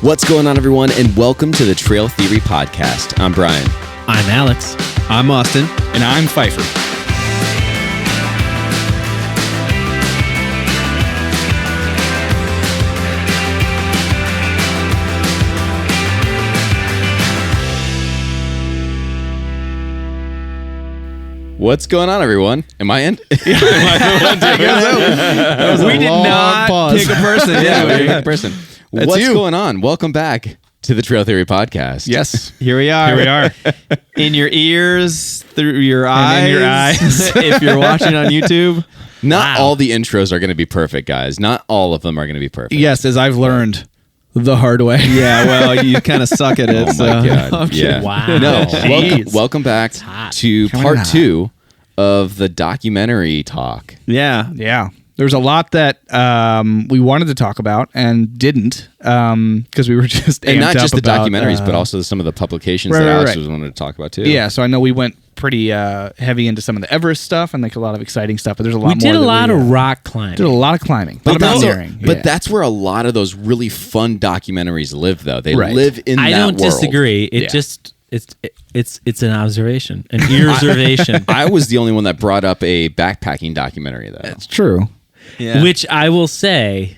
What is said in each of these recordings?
What's going on, everyone, and welcome to the Trail Theory Podcast. I'm Brian. I'm Alex. I'm Austin. And I'm Pfeiffer. What's going on, everyone? Am I in? We did not pick a person. Yeah, person. What's going on? Welcome back to the Trail Theory Podcast. Yes, here we are. Here we are. In your ears, through your eyes. And in your eyes. If you're watching on YouTube. Not all the intros are going to be perfect, guys. Not all of them are going to be perfect. Yes, as I've learned the hard way. Yeah, well, you kind of suck at it. Oh, my God. Yeah. Wow. No, Jeez. welcome back to part 2 of the documentary talk. Yeah. Yeah. There's a lot that we wanted to talk about and didn't because we were just And not amped just up the about, documentaries, but also some of the publications right, that right, Alex right. was wanted to talk about, too. Yeah, so I know we went pretty heavy into some of the Everest stuff and like a lot of exciting stuff, but there's a lot We more. did a that lot of rock climbing. Did a lot of climbing. But, mountaineering. but Yeah. that's where a lot of those really fun documentaries live, though. They Right. live in I that don't world. disagree. It Yeah. just it's an observation, an ear-servation. I was the only one that brought up a backpacking documentary, though. It's true. Yeah. Which I will say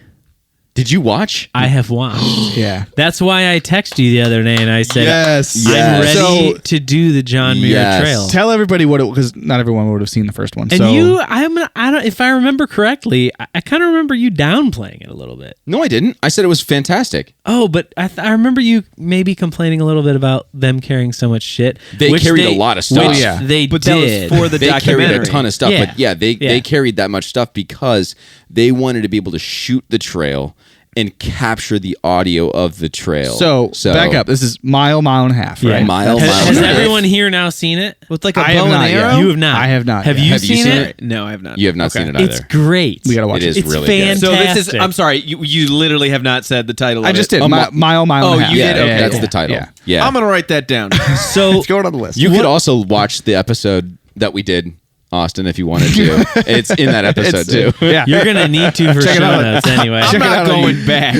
Did you watch? I have watched. Yeah. That's why I texted you the other day and I said, Yes. I'm Yes. ready So- to do the John Muir Yes. Trail. Tell everybody what it because not everyone would have seen the first one. And so I don't. If I remember correctly, I kind of remember you downplaying it a little bit. No, I didn't. I said it was fantastic. Oh, but I remember you maybe complaining a little bit about them carrying so much shit. They which carried a lot of stuff. Which Yeah. they But did. that was for the They documentary. carried a ton of stuff, Yeah. but yeah, they carried that much stuff because they wanted to be able to shoot the trail and capture the audio of the trail. So back up. This is mile and a half, Yeah. right? Mile, Has, mile has and a half. everyone here now seen it? With like a I bow have and not yet. arrow? You have not. I have not Have yet. you Have you seen seen it? No, I have not. You have not seen it either. It's great. We gotta watch It it. is It's really good. So this is. fantastic. I'm sorry. You literally have not said the title. I of just it. did. Mile and Oh, a half. you did? Yeah, Okay. that's the title. Yeah. Yeah. I'm gonna write that down. So It's going on the list. You could also watch the episode that we did, Austin, if you wanted to. It's in that episode, too. Yeah. you're gonna need to for Check it show out. notes anyway. I'm Check it not out on going back.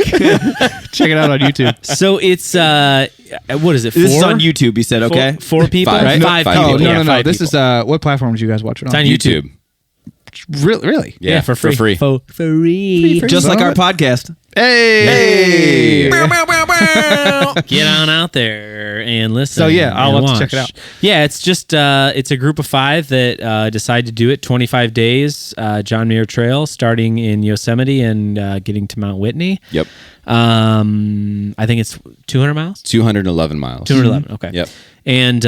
Check it out on YouTube. So it's what is it? This is four? on YouTube. You said okay. Four people, Five. right? No, Five five people. Oh, people. no, Yeah, no, no. five This people. is what platform did you guys watch it on? It's on YouTube. Really? Yeah, for for free. free. For free. Just like our Son podcast. Hey! Get on out there and listen. So, yeah, I'll and have to check it watch. out. Yeah, it's just it's a group of 5 that decide to do it. 25 days, John Muir Trail, starting in Yosemite and getting to Mount Whitney. Yep. I think it's 200 miles. 211 miles. 211. Okay. Yep. And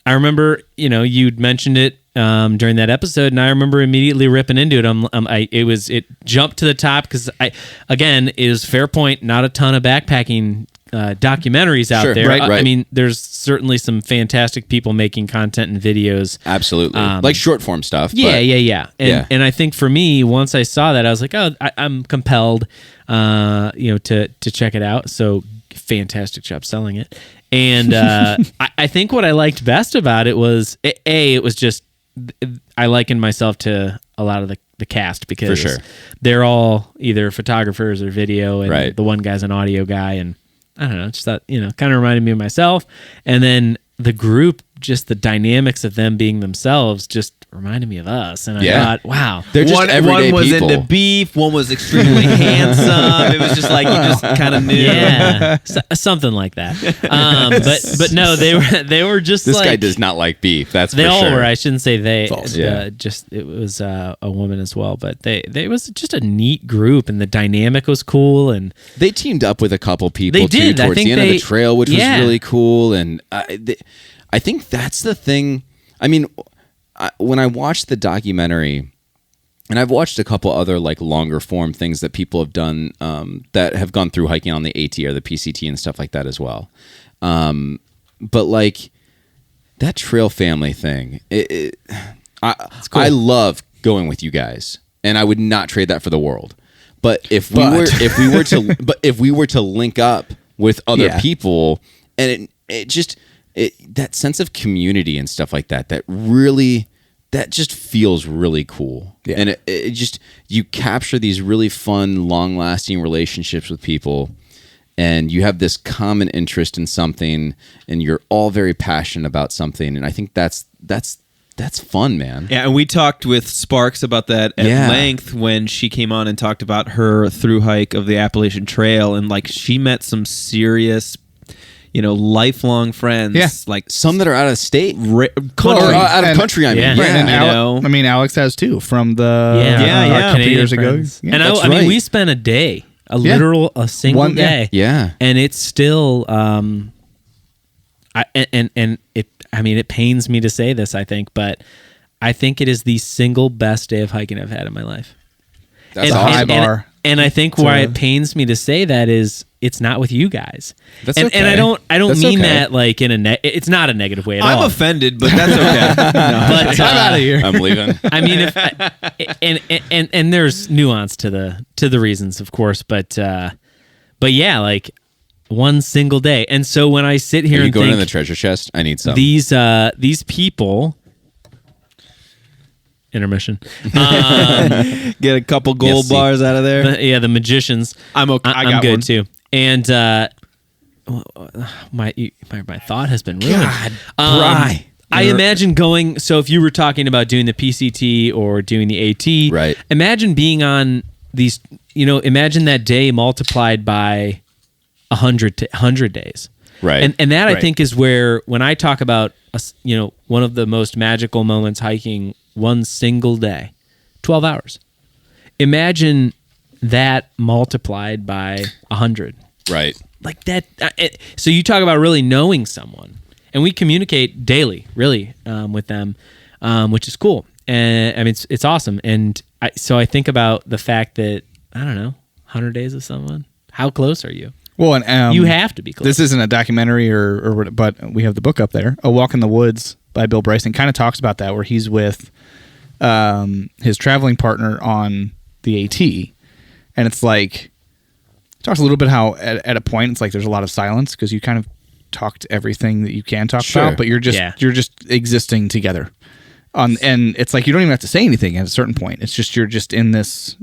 I remember, you'd mentioned it during that episode, and I remember immediately ripping into it. It jumped to the top because it is fair point. Not a ton of backpacking documentaries out Sure, there. right. I mean, there's certainly some fantastic people making content and videos. Absolutely. Like short form stuff. Yeah, but yeah. And I think for me, once I saw that, I was like, I'm compelled, to check it out. So fantastic job selling it. And I think what I liked best about it was it was just I likened myself to a lot of the cast because For sure. they're all either photographers or video, and Right. the one guy's an audio guy, and I don't know, just thought kind of reminded me of myself. And then the group, just the dynamics of them being themselves, just reminded me of us. And I Yeah. thought, wow. They're just one everyday was people. into beef. One was extremely handsome. It was just like you just kind of knew. Yeah, something like that. But no, they were just This like, guy does not like beef. That's They for all sure. were. I shouldn't say they. False. Yeah. Just it was a woman as well. But they was just a neat group, and the dynamic was cool. And They teamed up with a couple people They too did. I towards think the end of they- the trail, which yeah. was really cool. And I think that's the thing. I mean, when I watched the documentary, and I've watched a couple other like longer form things that people have done that have gone through hiking on the AT or the PCT and stuff like that as well. But like that trail family thing, I love going with you guys, and I would not trade that for the world. But if we were to link up with other people, and that sense of community and stuff like that, that just feels really cool. Yeah. And it just, you capture these really fun, long lasting relationships with people. and you have this common interest in something, and you're all very passionate about something, and I think that's fun, man. Yeah, and we talked with Sparks about that at length when she came on and talked about her through hike of the Appalachian Trail, and like she met some serious, lifelong friends. Yeah. Like Some that are out of state, country. or out of country. I mean, Yeah. Right, and you know. Alex has too from the Yeah. a couple Canadian years ago. friends. Yeah. And That's I mean, right. we spent a day, a single One- yeah. day. Yeah. And it's still, it pains me to say this, I think, but I think it is the single best day of hiking I've had in my life. That's and, awesome. and, and, and I think why it pains me to say that is it's not with you guys. That's and, okay. and I don't That's mean okay. that like in a it's not a negative way at all. I'm offended, but that's okay. But I'm out of here. I'm leaving. I mean, and there's nuance to the reasons, of course, but yeah, like one single day. And so when I sit here Are you and going think in the treasure chest? I need some. these people, intermission, Get a couple gold Yes, bars out of there. the magicians. I'm okay. I I'm got good one. too. And my thought has been ruined. God, Bri. I imagine going. So if you were talking about doing the PCT or doing the AT, Right. Imagine being on these. Imagine that day multiplied by 100 days. Right. And that I Right. think is where when I talk about one of the most magical moments hiking, one single day, 12 hours. Imagine that multiplied by 100. Right. Like that. So you talk about really knowing someone, and we communicate daily, really, with them, which is cool. And I mean, it's awesome. And so I think about the fact that I don't know, 100 days with someone. How close are you? Well, and You have to be close. This isn't a documentary but we have the book up there, A Walk in the Woods by Bill Bryson. Kind of talks about that, where he's with his traveling partner on the AT, and it's like talks a little bit how at a point it's like there's a lot of silence because you kind of talked everything that you can talk Sure. about, but you're just existing together. And it's like you don't even have to say anything at a certain point. It's just you're just in this.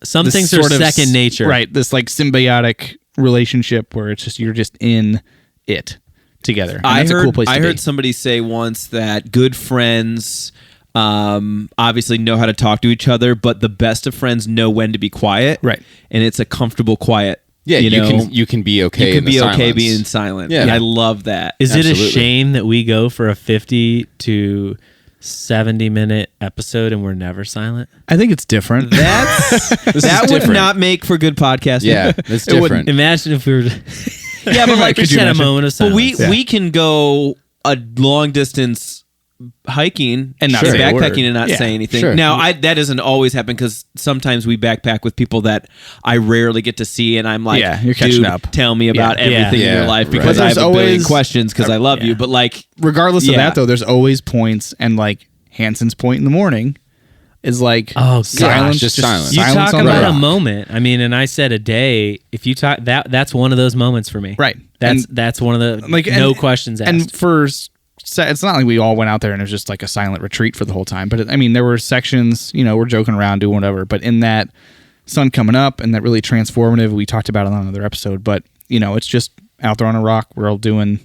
Some this things are sort of second nature, right? This like symbiotic relationship where it's just you're just in it together. And I that's heard, a cool place to I be. heard somebody say once that good friends obviously know how to talk to each other, but the best of friends know when to be quiet. Right. And it's a comfortable quiet. Yeah, you can be okay. You can in the be okay silence. being silent. Yeah. And I love that. Is it a Absolutely. shame that we go for a 50 to 70-minute episode and we're never silent? I think it's different. That would different. not make for good podcasting. Yeah, it's It wouldn't. different. Imagine if we were Yeah, but like just you had a imagine? moment of but silence. we can go a long distance hiking And not or say a word. backpacking and not Yeah, say anything. sure. Now, that doesn't always happen because sometimes we backpack with people that I rarely get to see, and I'm like, Yeah, you're catching dude, up. tell me about Yeah. everything in Yeah. your life Right. because But I have there's a billion always- questions because I love you. But like, Regardless of Yeah. that, though, there's always points, and like Hanson's point in the morning is like Oh, silence, just silence. You silence talk on the about a rock. moment. I mean, and I said a day. If you talk that's one of those moments for me. Right. That's one of the Like, no and- questions asked. And it's not like we all went out there and it was just like a silent retreat for the whole time. But I mean, there were sections, we're joking around, doing whatever. But in that sun coming up and that really transformative, we talked about it on another episode. But it's just out there on a rock. We're all doing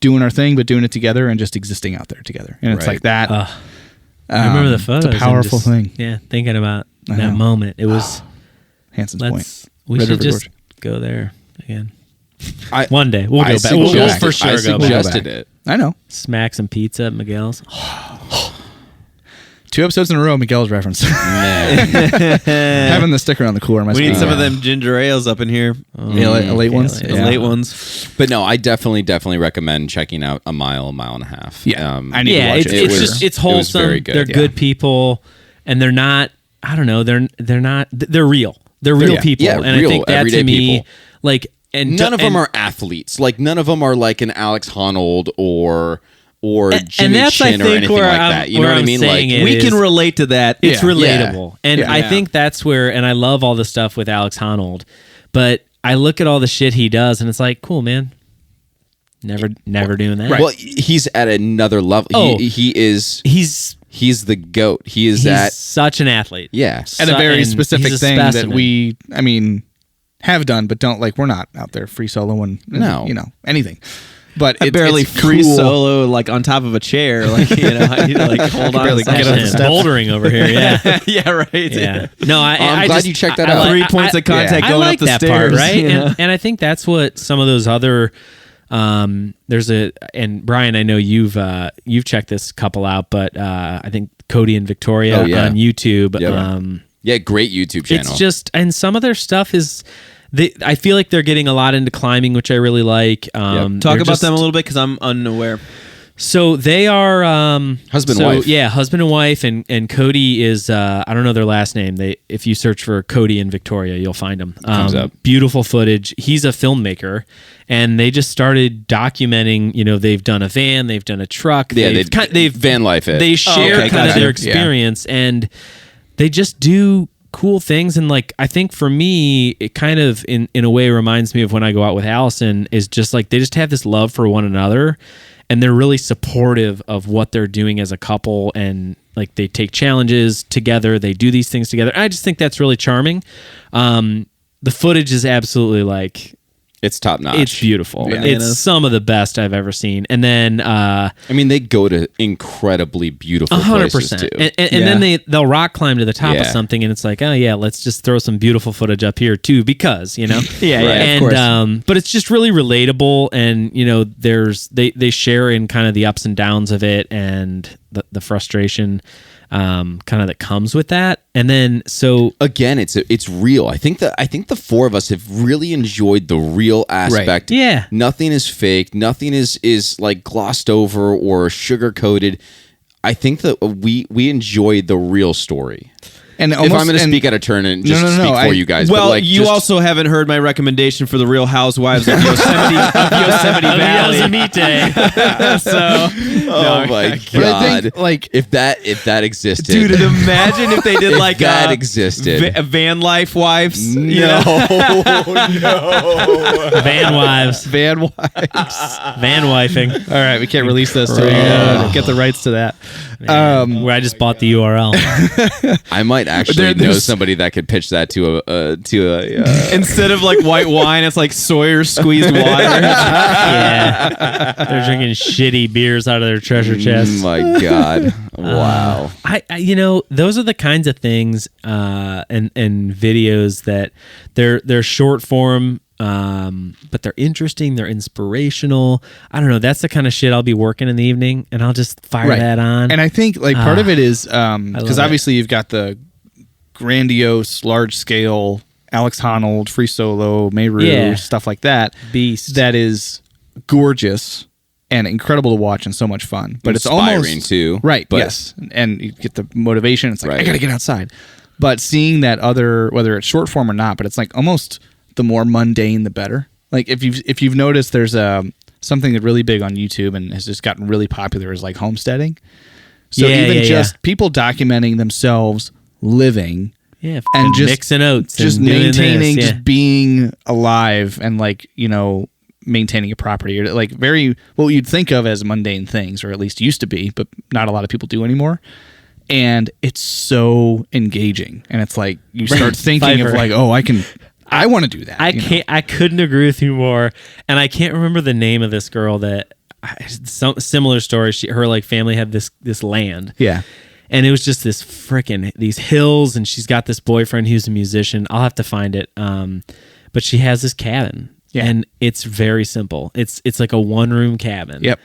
our thing, but doing it together and just existing out there together. And it's Right. like that. I remember the photos. It's a and powerful just, thing. Yeah, thinking about I that know. moment. It was. Hanson's point. We Red should River just Gorge. go there again. I- One day we'll I go back. We'll suggested- for sure I go back. suggested it. I know. Smack some pizza at Miguel's. 2 episodes in a row, Miguel's reference. Man. Having the sticker on the cooler must we be need some of them ginger ales up in here, late ones. the Yeah. late ones. But no, I definitely recommend checking out a mile and a half. Yeah. I need to Yeah, watch it's it. it's was- just it's it was wholesome. very good. They're Yeah. good people, and they're not. I don't know. They're not. They're real. They're real Yeah. people, Yeah, and I real, think that to everyday me, people. like, and None of them and- are athletes. Like none of them are like an Alex Honnold or Jimmy that's, I Chin or think, anything where like I'm- that. You know where what I I'm mean? Like saying it We is- can relate to that. It's Yeah. relatable, and Yeah. I think that's where. And I love all the stuff with Alex Honnold, but I look at all the shit he does, and it's like, cool, man. Never doing that. well, he's at another level. Oh. He is. He's the goat. He is he's at. such an athlete. Yeah. and a very and specific he's a thing that specimen. we, have done, but don't like. We're not out there free soloing, anything. But I barely it's free cool. solo like on top of a chair, like I need to like hold on. barely to get something. on the steps. Bouldering over here. Yeah. Yeah, right. Yeah. No, I'm glad you checked that out. 3 points of contact I going like up the that stairs, part, right? you know? And I think that's what some of those other and Brian, I know you've checked this couple out, but I think Cody and Victoria on YouTube. Yep. Yeah, great YouTube channel. It's just, and some of their stuff is. I feel like they're getting a lot into climbing, which I really like. Talk about them a little bit because I'm unaware. So they are husband and wife. Yeah, husband and wife, and Cody is I don't know their last name. If you search for Cody and Victoria, you'll find them. Comes up. Beautiful footage. He's a filmmaker, and they just started documenting. They've done a van, they've done a truck. Yeah, they've van life it. They share kind of their experience, and they just do cool things. And like, I think for me, it kind of in a way reminds me of when I go out with Allison, is just like they just have this love for one another, and they're really supportive of what they're doing as a couple, and like they take challenges together, they do these things together. I just think that's really charming. The footage is absolutely like, it's top notch. it's beautiful. Bananas. It's some of the best I've ever seen. And then they go to incredibly beautiful places 100%. too. And then they'll rock climb to the top of something, and it's like, oh yeah, let's just throw some beautiful footage up here too, because Yeah, Right. of course. And but it's just really relatable, and there's they share in kind of the ups and downs of it, and the frustration kind of that comes with that. And then so again, it's real. I think the four of us have really enjoyed the real aspect. Right. Yeah. Nothing is fake. Nothing is like glossed over or sugar coated. I think that we enjoy the real story. And if I'm going to speak out of turn and just speak for you guys, Well, but like, you also haven't heard my recommendation for the Real Housewives of Yosemite Valley. So, oh my But I god! think, like, if that existed, dude, imagine if they did if like that existed. van life wives. you No, know? van wives, van wives. van wifing. All right, we can't release those till we get the rights to that. Where I just bought the URL. I might actually know there's- somebody that could pitch that to a Instead of like white wine, it's like Sawyer squeezed water. Yeah, they're drinking shitty beers out of their treasure chests. my god! Wow. I those are the kinds of things and videos that they're short form, but they're interesting, they're inspirational. I don't know, that's the kind of shit I'll be working in the evening, and I'll just fire that on. And I think like part of it is because love obviously you've got the grandiose, large scale Alex Honnold, Free Solo, Meru, stuff like that. Beast. That is gorgeous and incredible to watch and so much fun. But Inspiring it's almost too. right. But Yes, and you get the motivation. It's like Right. I got to get outside. But seeing that other, whether it's short form or not, but it's like almost the more mundane, the better. Like if you've noticed, there's something that's really big on YouTube and has just gotten really popular is like homesteading. So just people documenting themselves living. Yeah, and just mixing oats, just and doing maintaining, this, just being alive, and like maintaining a property, or like very what you'd think of as mundane things, or at least used to be, but not a lot of people do anymore. And it's so engaging, and it's like you start thinking of like, oh, I want to do that. I couldn't agree with you more. And I can't remember the name of this girl that some similar story. Her like family had this land. Yeah. And it was just these hills, and she's got this boyfriend who's a musician. I'll have to find it. But she has this cabin. Yeah. And it's very simple. It's like a 1-room cabin. Yep.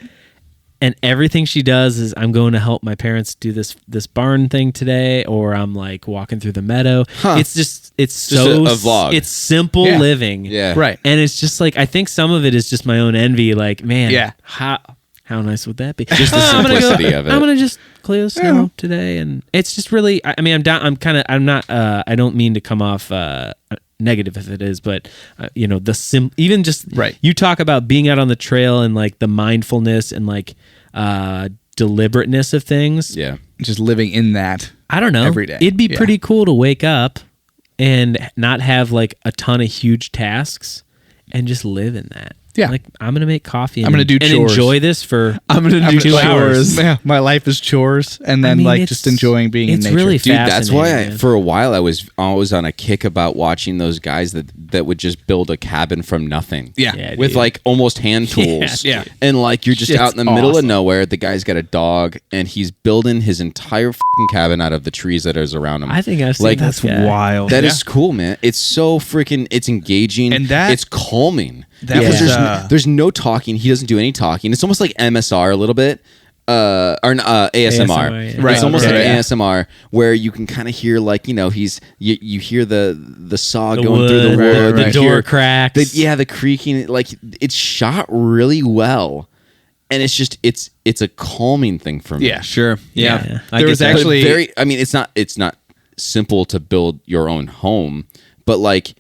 And everything she does is, I'm going to help my parents do this barn thing today, or I'm like walking through the meadow. Huh. It's just a vlog. It's simple Yeah. living. Yeah. Right. And it's just like, I think some of it is just my own envy. Like, man, Yeah. how nice would that be? Just the simplicity of it. I'm gonna just clear the snow today, and it's just really. I mean, I'm down. I'm not. I don't mean to come off negative if it is, but even just Right. You talk about being out on the trail and like the mindfulness and like deliberateness of things. Yeah. Just living in that. I don't know. Every day. It'd be Yeah. pretty cool to wake up and not have like a ton of huge tasks and just live in that. Yeah. Like, I'm gonna make coffee. And, I'm gonna do and chores. enjoy this for. I'm gonna do 2 hours. Yeah, my life is chores, and then just enjoying being in it's nature. really Dude, that's why fascinating, man. for a while I was always on a kick about watching those guys that would just build a cabin from nothing. Yeah, with dude. like almost hand tools. Yeah. And like you're just Shit's out in the middle of awesome. nowhere. The guy's got a dog and he's building his entire fucking cabin out of the trees that is around him. I think I've seen like this guy. wild. That is cool, man. It's so freaking. It's engaging, And that- it's calming. that Because was, there's no talking. He doesn't do any talking. It's almost like MSR a little bit, or ASMR. ASMR, yeah. Right. It's almost Okay, like yeah. ASMR where you can kind of hear like you hear the saw The going through the wood, wood, the you door hear cracks. the creaking. Like it's shot really well, and it's just it's a calming thing for me. Yeah. Sure. Yeah. Yeah. I There get was that. But actually- very. I mean, it's not simple to build your own home, but like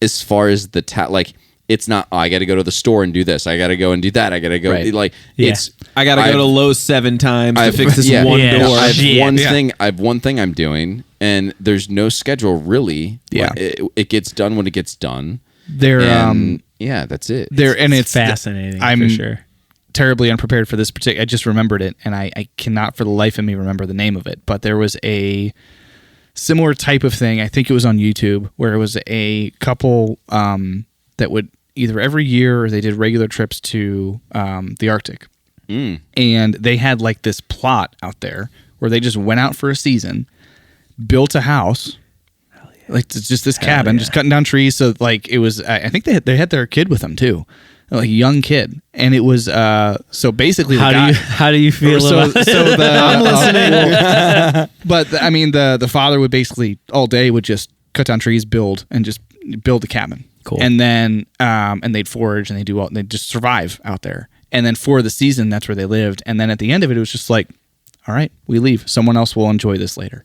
as far as the it's not. Oh, I got to go to the store and do this. I got to go and do that. I got to go. Right. Like Yeah. it's. I gotta go to Lowe's 7 times to fix this one Yeah. door. I have Shit. one Yeah. thing. I have one thing I'm doing, and there's no schedule really. Yeah. It gets done when it gets done. They're And yeah, that's it. and it's fascinating. I'm for sure. terribly unprepared for this particular. I just remembered it, and I cannot for the life of me remember the name of it. But there was a similar type of thing. I think it was on YouTube where it was a couple that would either every year or they did regular trips to the Arctic, and they had like this plot out there where they just went out for a season, built a house. Like it's just this cabin, just cutting down trees. So like it was, I think they had their kid with them too, like a young kid, and it was so basically the guy, How do you feel about it? so the I'm listening. But I mean the father would basically all day would just cut down trees, build the cabin. Cool. And then and they'd forage and they'd just survive out there. And then for the season, that's where they lived. And then at the end of it, it was just like, all right, we leave. Someone else will enjoy this later.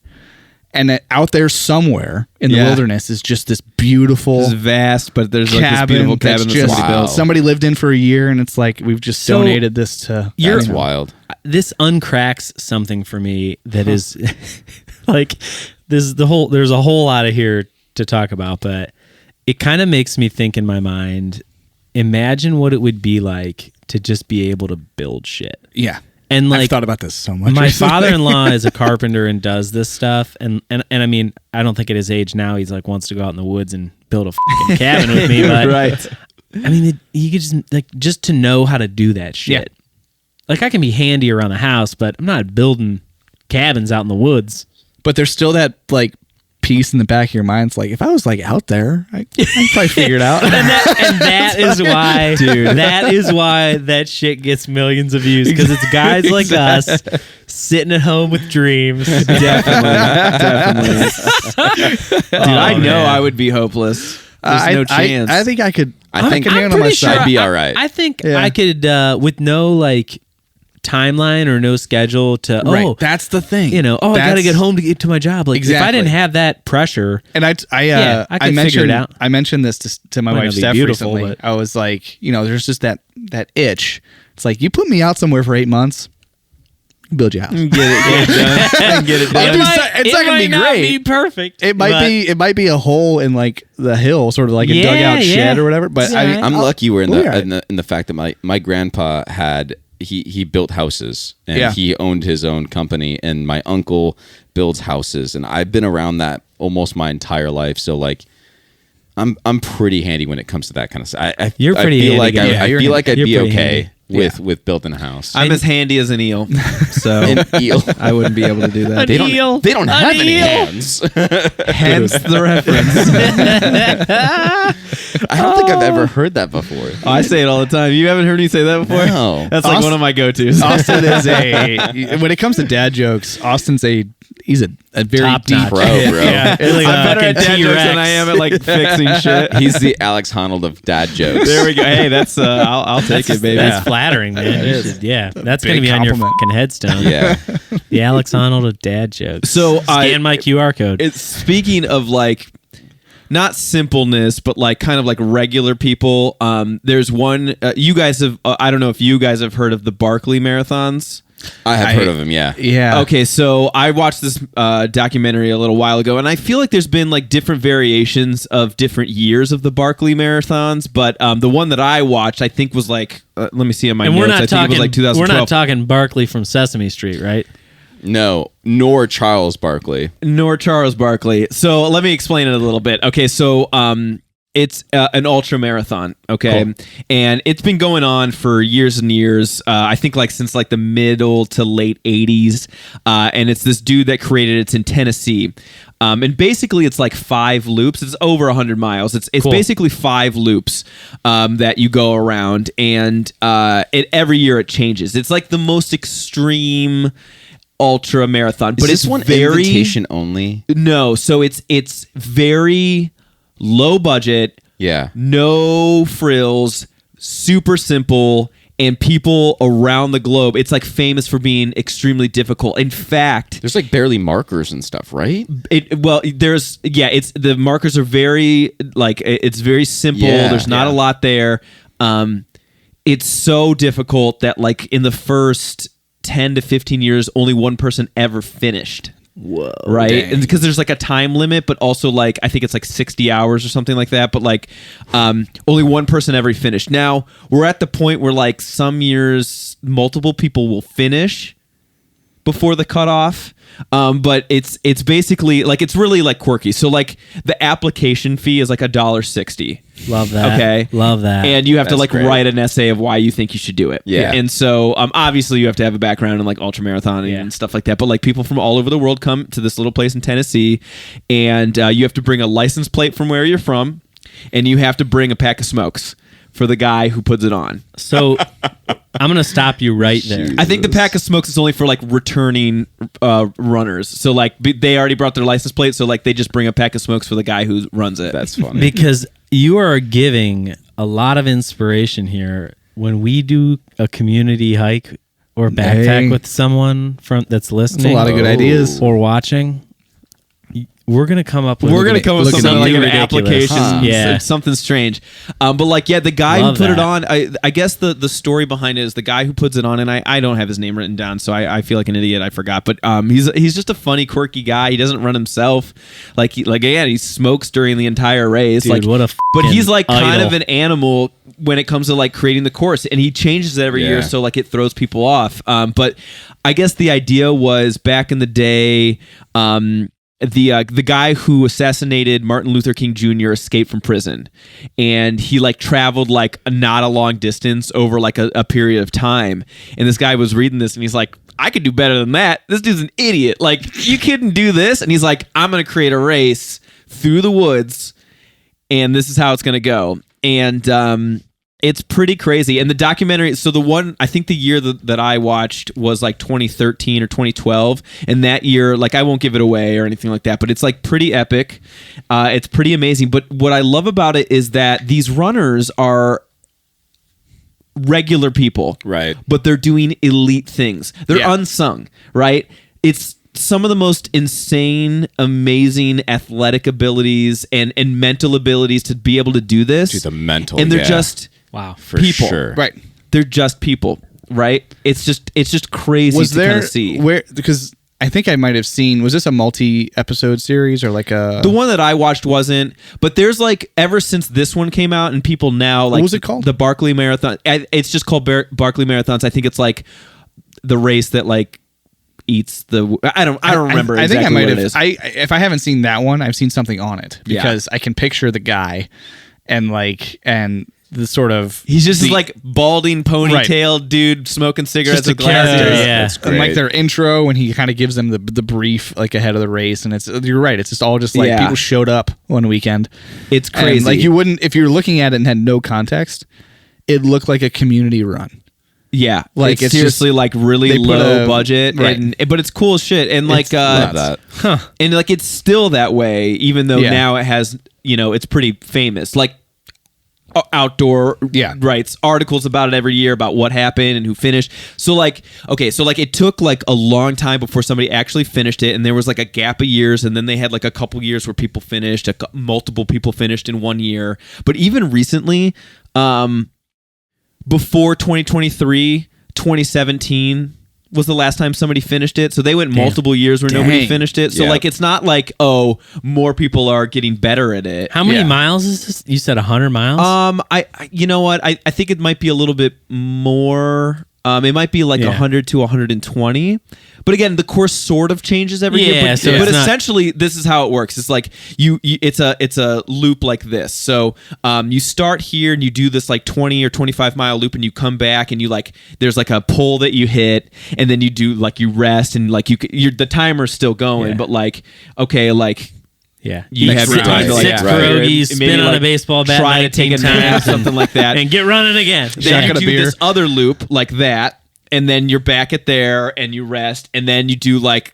And out there somewhere in the Yeah. wilderness is just this beautiful It's vast, but there's like this cabin beautiful that's cabin just that's somebody built. somebody lived in for a year, and it's like we've just So, donated this to. That's you know. wild. This uncracks something for me that is like there's a whole lot of here to talk about, but it kind of makes me think in my mind, imagine what it would be like to just be able to build shit. Yeah. And like I've thought about this so much. my recently. father-in-law is a carpenter and does this stuff, and I mean, I don't think at his age now he's like wants to go out in the woods and build a fucking cabin with me, but Right. I mean, he could just to know how to do that shit. Yeah. Like I can be handy around the house, but I'm not building cabins out in the woods. But there's still that like piece in the back of your mind. It's like if I was like out there, I'd probably figure it out. And that is why, dude. That is why that shit gets millions of views, because it's guys like us sitting at home with dreams. Definitely. Dude, I know man. I would be hopeless. There's no chance. I think I could. I think can I'm handle pretty sure myself. I'd be all right. I think Yeah. I could, with no like timeline or no schedule to. Right. Oh, That's the thing. I got to That's- get home to get to my job. Like if I Exactly. didn't have that pressure, And I Yeah, I could mentioned figure it out. I mentioned this to my Might wife not be Steph beautiful, recently. but- I was like, there's just that itch. It's like you put me out somewhere for 8 months, you build your house. Get it done. Get it It done. might- it's not gonna be great. be perfect. It might be a hole in like the hill, sort of like a Yeah, dugout yeah. shed or whatever. But I mean, I'm lucky we're in we'll be the, all right. in the fact that my grandpa had he built houses and Yeah. he owned his own company, and my uncle builds houses, and I've been around that almost my entire life. So like I'm pretty handy when it comes to that kind of stuff. You're pretty I feel handy like guy. I You're feel like I'd you're be pretty okay handy. with building a house. I'm as handy as an eel, so An eel. I wouldn't be able to do that. They don't. eel. They don't An have any eel. hands. Hence the reference. I don't think I've ever heard that before. I say it all the time. You haven't heard me say that before? No. That's like one of my go-tos. Austin is when it comes to dad jokes, Austin's he's a very Top deep notch. Pro, bro. Yeah, it's like I'm a better at fucking dad jokes than T-Rex. I am at like fixing shit. He's the Alex Honnold of dad jokes. There we go. Hey, that's I'll take it, baby. That's flattering, man. You should- yeah, that's going to Big be on your compliment. fucking headstone. Yeah. The Alex Honnold of dad jokes. So, scan my QR code. It's speaking of like not simpleness, but like kind of like regular people. There's one. You guys have. I don't know if you guys have heard of the Barkley marathons. I have heard of him. Yeah. Yeah. Okay, so I watched this documentary a little while ago, and I feel like there's been like different variations of different years of the Barkley marathons, but the one that I watched, I think was like, let me see on my And notes. we're not I think talking. it was like 2012. We're not talking Barkley from Sesame Street, right? No, nor Charles Barkley. Nor Charles Barkley. So let me explain it a little bit. Okay, so it's an ultra marathon, okay? Cool. And it's been going on for years and years. I think like since like the middle to late 80s. And it's this dude that created it. It's in Tennessee. And basically it's like 5 loops. It's over 100 miles. It's Cool. basically 5 loops that you go around. And every year it changes. It's like the most extreme ultra marathon. But Is it's this one very... invitation only? No, so it's very low budget, Yeah. no frills, super simple, and people around the globe. It's like famous for being extremely difficult. In fact, There's like barely markers and stuff, right? it's the markers are very like it's very simple. Yeah, There's not a yeah. lot there. It's so difficult that like in the first 10 to 15 years, only one person ever finished. Whoa. Right, dang. and because there's like a time limit, but also like I think it's like 60 hours or something like that. But like, only one person ever finished. Now we're at the point where like some years multiple people will finish before the cutoff. But it's basically like it's really like quirky. So like the application fee is like $1.60. Love that. Okay. Love that. And you have to That's like great. write an essay of why you think you should do it. Yeah. And so obviously you have to have a background in like ultramarathoning Yeah. and stuff like that. But like people from all over the world come to this little place in Tennessee, and you have to bring a license plate from where you're from, and you have to bring a pack of smokes for the guy who puts it on. So I'm going to stop you right there. I think the pack of smokes is only for like returning runners. So like they already brought their license plate, so like they just bring a pack of smokes for the guy who runs it. That's funny. Because you are giving a lot of inspiration here when we do a community hike or backpack Dang. with someone from that's listening a lot of good ideas. or watching. We're gonna come up with We're gonna come up with Look at something like an ridiculous. application, Huh. Yeah. something strange. But like, yeah, the guy Love who put it that. on, I guess the story behind it is the guy who puts it on, and I don't have his name written down, so I feel like an idiot. I forgot, but he's just a funny, quirky guy. He doesn't run himself. He smokes during the entire race. Dude, like what a but he's like fucking kind idol. of an animal when it comes to like creating the course, and he changes it every year, Yeah. so like it throws people off. But I guess the idea was back in the day. The guy who assassinated Martin Luther King Jr. escaped from prison, and he like traveled like not a long distance over like a period of time. And this guy was reading this, and he's like, I could do better than that. This dude's an idiot. Like, you couldn't do this. And he's like, I'm gonna create a race through the woods, and this is how it's gonna go. And it's pretty crazy. And the documentary, so the one, I think the year that I watched was like 2013 or 2012. And that year, like, I won't give it away or anything like that, but it's like pretty epic. It's pretty amazing. But what I love about it is that these runners are regular people. Right. But they're doing elite things. They're Yeah. unsung, right? It's some of the most insane, amazing athletic abilities and mental abilities to be able to do this. Dude, the mental, and they're yeah. just Wow. For people. sure. Right. They're just people, right? It's just crazy Was to there kind of see. because I think I might have seen, was this a multi-episode series or like a The one that I watched wasn't, but there's like ever since this one came out and people now like was it called? The Barkley Marathon. It's just called Barkley Marathons. I think it's like the race that like eats the. I don't remember. I think I exactly might what have. it is. If I haven't seen that one, I've seen something on it Yeah. because I can picture the guy and the sort of He's just the, like balding ponytail dude smoking cigarettes Just a with glasses. character. Yeah. That's and like great. their intro when he kind of gives them the brief like ahead of the race, and it's you're right. It's just all just like Yeah. people showed up one weekend. It's And, crazy. like you wouldn't if you're looking at it and had no context. It looked like a community run. Yeah, Like, it's it's seriously just- like really they put low a- budget, right. but it's cool as shit. And like, Love that. and like it's still that way, even though Yeah. now it has, it's pretty famous. Like outdoor Yeah. writes articles about it every year about what happened and who finished. So like, okay, so like it took like a long time before somebody actually finished it, and there was like a gap of years, and then they had like a couple years where people finished, multiple people finished in one year. But even recently, before 2023, 2017 was the last time somebody finished it. So they went multiple years where nobody finished it. So Yeah. like it's not like, oh, more people are getting better at it. How many miles is this? You said 100 miles? I you know what? I think it might be a little bit more. It might be like 100 to 120. But again, the course sort of changes every year. But, so but it's not- essentially, this is how it works. It's like it's a loop like this. So you start here and you do this like 20 or 25 mile loop, and you come back and you like there's like a pole that you hit, and then you do like you rest and like the timer's still going, but like okay, like. Yeah, You have six time to, like, pierogies, maybe, spin on like, a baseball bat, try to take a nap, something like that, and get running again. Then you Shotgun a do beer. this other loop like that, and then you're back at there, and you rest, and then you do like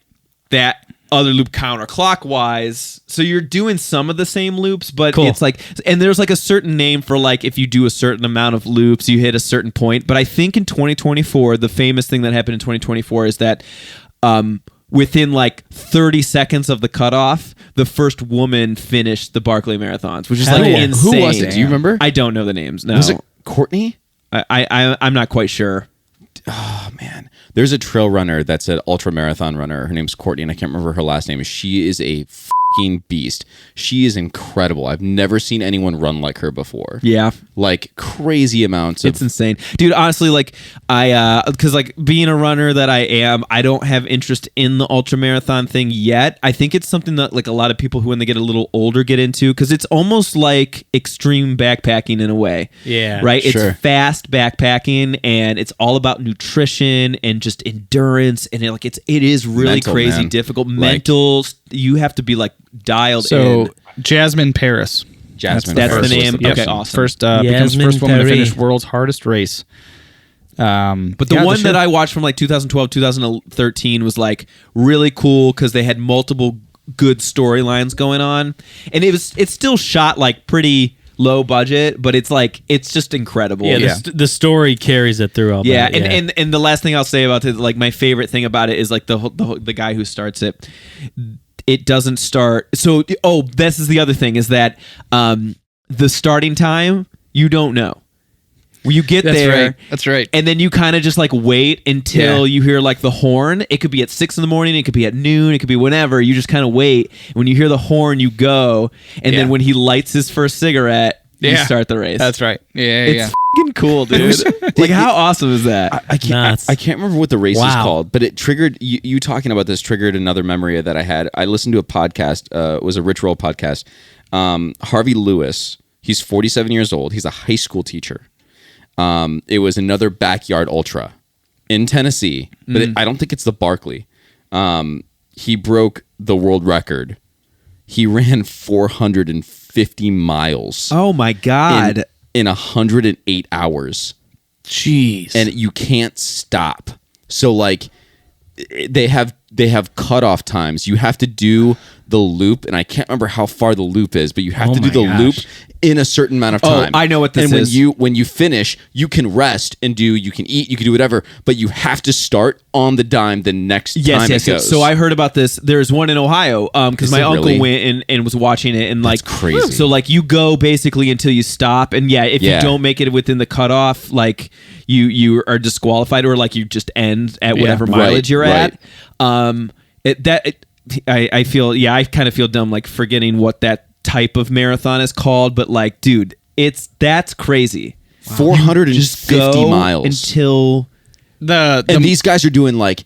that other loop counterclockwise. So you're doing some of the same loops, but it's like, and there's like a certain name for like if you do a certain amount of loops, you hit a certain point. But I think in 2024, the famous thing that happened in 2024 is that within like 30 seconds of the cutoff, the first woman finished the Barkley Marathons, which is like insane. Who was it? Do you remember? I don't know the names. No, Was it Courtney? I'm not quite sure. Oh man, there's a trail runner that's an ultra marathon runner. Her name's Courtney, and I can't remember her last name. She is a fucking beast. She is incredible. I've never seen anyone run like her before. Yeah. Like crazy amounts of It's insane, dude. Honestly, like because like being a runner that I am, I don't have interest in the ultra marathon thing yet. I think it's something that like a lot of people who when they get a little older get into, because it's almost like extreme backpacking in a way. Yeah, right. sure. It's fast backpacking, and it's all about nutrition and just endurance, and it is really Mental, crazy man. difficult. Like- Mental, you have to be like dialed So in. Jasmine Paris. Jasmine. That's the Paris was name? person. Okay, awesome. First becomes Jasmine first woman to Paris. finish world's hardest race. But the one that I watched from like 2012, 2013 was like really cool because they had multiple good storylines going on, and it's still shot like pretty low budget, but it's just incredible. Yeah, the story carries it through all Yeah, that. and the last thing I'll say about it, like my favorite thing about it is like the guy who starts it. It doesn't start. So this is the other thing is that the starting time you don't know. You get there. That's right. And then you kind of just like wait until you hear like the horn. It could be at 6 a.m. It could be at noon. It could be whenever. You just kind of wait. When you hear the horn, you go. And then when he lights his first cigarette, you start the race. That's right. Yeah, It's fucking cool, dude. Like how awesome is that? I can't. I can't remember what the race is called, but it triggered you talking about this. Triggered another memory that I had. I listened to a podcast. It was a Rich Roll podcast. Harvey Lewis. He's 47 years old. He's a high school teacher. It was another backyard ultra in Tennessee, but I don't think it's the Barkley. He broke the world record. He ran 450 miles. Oh my God. In 108 hours. Jeez. And you can't stop. So like they have cutoff times. You have to do the loop, and I can't remember how far the loop is, but you have to do the loop in a certain amount of time. I know what this is. And when you finish, you can rest and you can eat, you can do whatever, but you have to start on the dime the next time it goes. So I heard about this. There's one in Ohio because my uncle really? went and was watching it, and like crazy. So like you go basically until you stop, and if you don't make it within the cutoff, like you are disqualified, or like you just end at whatever mileage you're at. I feel I kind of feel dumb like forgetting what that type of marathon is called, but like dude, that's crazy. 450 miles until and these guys are doing like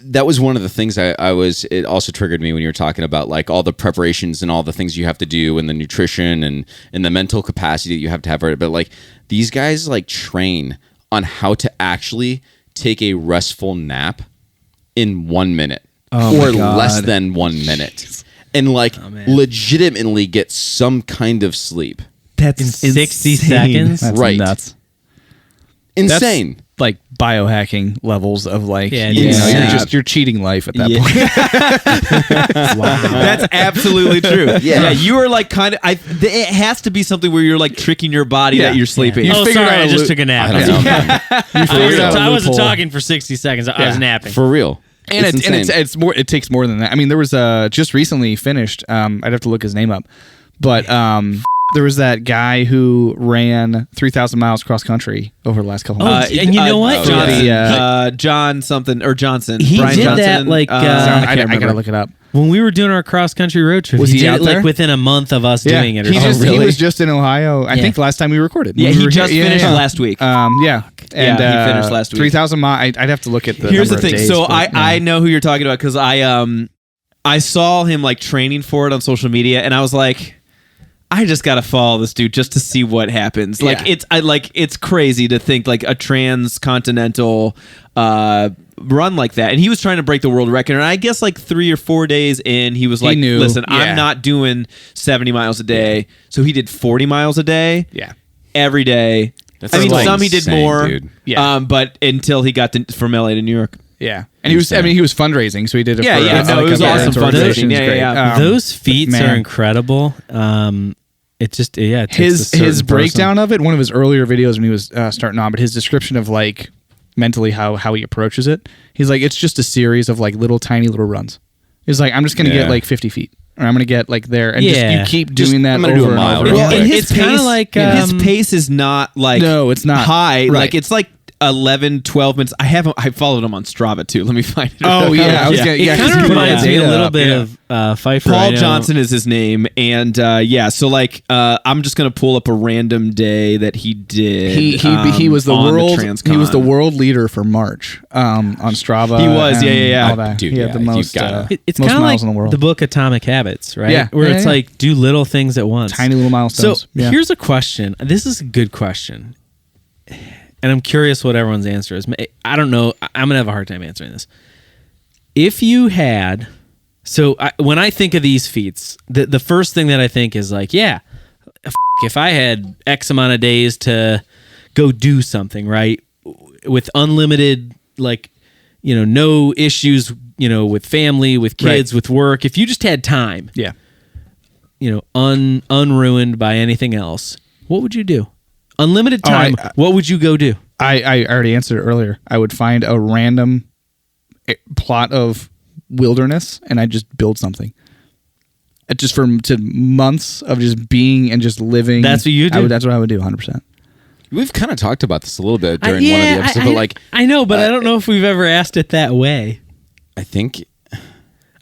that was one of the things it also triggered me when you were talking about like all the preparations and all the things you have to do and the nutrition and the mental capacity that you have to have, but like these guys like train on how to actually take a restful nap in 1 minute or less than 1 minute and like legitimately get some kind of sleep. That's in 60 insane. seconds. That's right. nuts. Insane. That's like biohacking levels of like Yeah, you're cheating life at that point. That's absolutely true. Yeah. You are like kind of. It has to be something where you're like tricking your body that you're sleeping. Oh, figured sorry, out I a just loop. took a nap. I don't know. I wasn't talking for 60 seconds. I was napping. For real. And insane. it's more. It takes more than that. I mean, there was just recently finished. I'd have to look his name up, but there was that guy who ran 3,000 miles cross country over the last couple Oh, months. and you know what? John something or Johnson. He Brian did Johnson, that, like, I gotta look it up. When we were doing our cross country road trip, Was he did out it like there? within a month of us doing it. Or he something. he was just in Ohio. I think last time we recorded. Yeah, When we he were just here- finished last week. Yeah, and he finished last week. 3,000 miles. I'd have to look at the. Here's the number of thing. days, So but, I know who you're talking about because I saw him like training for it on social media, and I was like, I just gotta follow this dude just to see what happens. Like it's crazy to think like a transcontinental run like that, and he was trying to break the world record. And I guess like 3 or 4 days in, he was like, knew, "Listen, yeah. I'm not doing 70 miles a day." So he did 40 miles a day. Yeah. Every day. That's I mean, like some he did insane, more. dude. Yeah. But until he got from LA to New York. Yeah, and he was. I mean, he was fundraising, so he did it. Yeah, for, yeah, no, like it was a awesome parents' organization. fundraising. It's Yeah, great. yeah. Those feats man. are incredible. It just it takes a His certain breakdown person. of it. One of his earlier videos when he was starting on, but his description of like mentally how he approaches it. He's like, it's just a series of like little tiny little runs. He's like, I'm just gonna get like 50 feet. Or I'm gonna get like there, and just you keep doing that I'm over gonna do a and mile over. real and quick. over. and his It's kinda pace, like, his pace is not like No, it's not. high. Right. Like it's like 11, 12 minutes. I followed him on Strava too. Let me find it. Oh yeah, I was gonna, It yeah, 'cause kind he of put reminds that me a data little up, bit yeah. of Pfeiffer. Paul I know. Johnson is his name, and so like I'm just gonna pull up a random day that he did. He was the on world. Transcon. He was the world leader for March on Strava. He was, and yeah. all that. Dude, he had yeah, the you most. gotta- It's most kind of miles like in the world. the book Atomic Habits, right? Yeah. Where Yeah, it's yeah. like do little things at once. Tiny little milestones. So Yeah. here's a question. This is a good question. And I'm curious what everyone's answer is. I don't know. I'm going to have a hard time answering this. If you had... when I think of these feats, the first thing that I think is like, if I had X amount of days to go do something, right? With unlimited, like, no issues, with family, with kids, with work. If you just had time, yeah. Unruined by anything else, what would you do? Unlimited time. What would you go do? I already answered it earlier. I would find a random plot of wilderness and I'd just build something. Just to months of just being and just living. That's what you do? That's what I would do, 100%. We've kind of talked about this a little bit during one of the episodes, but like I know, but I don't know if we've ever asked it that way. I think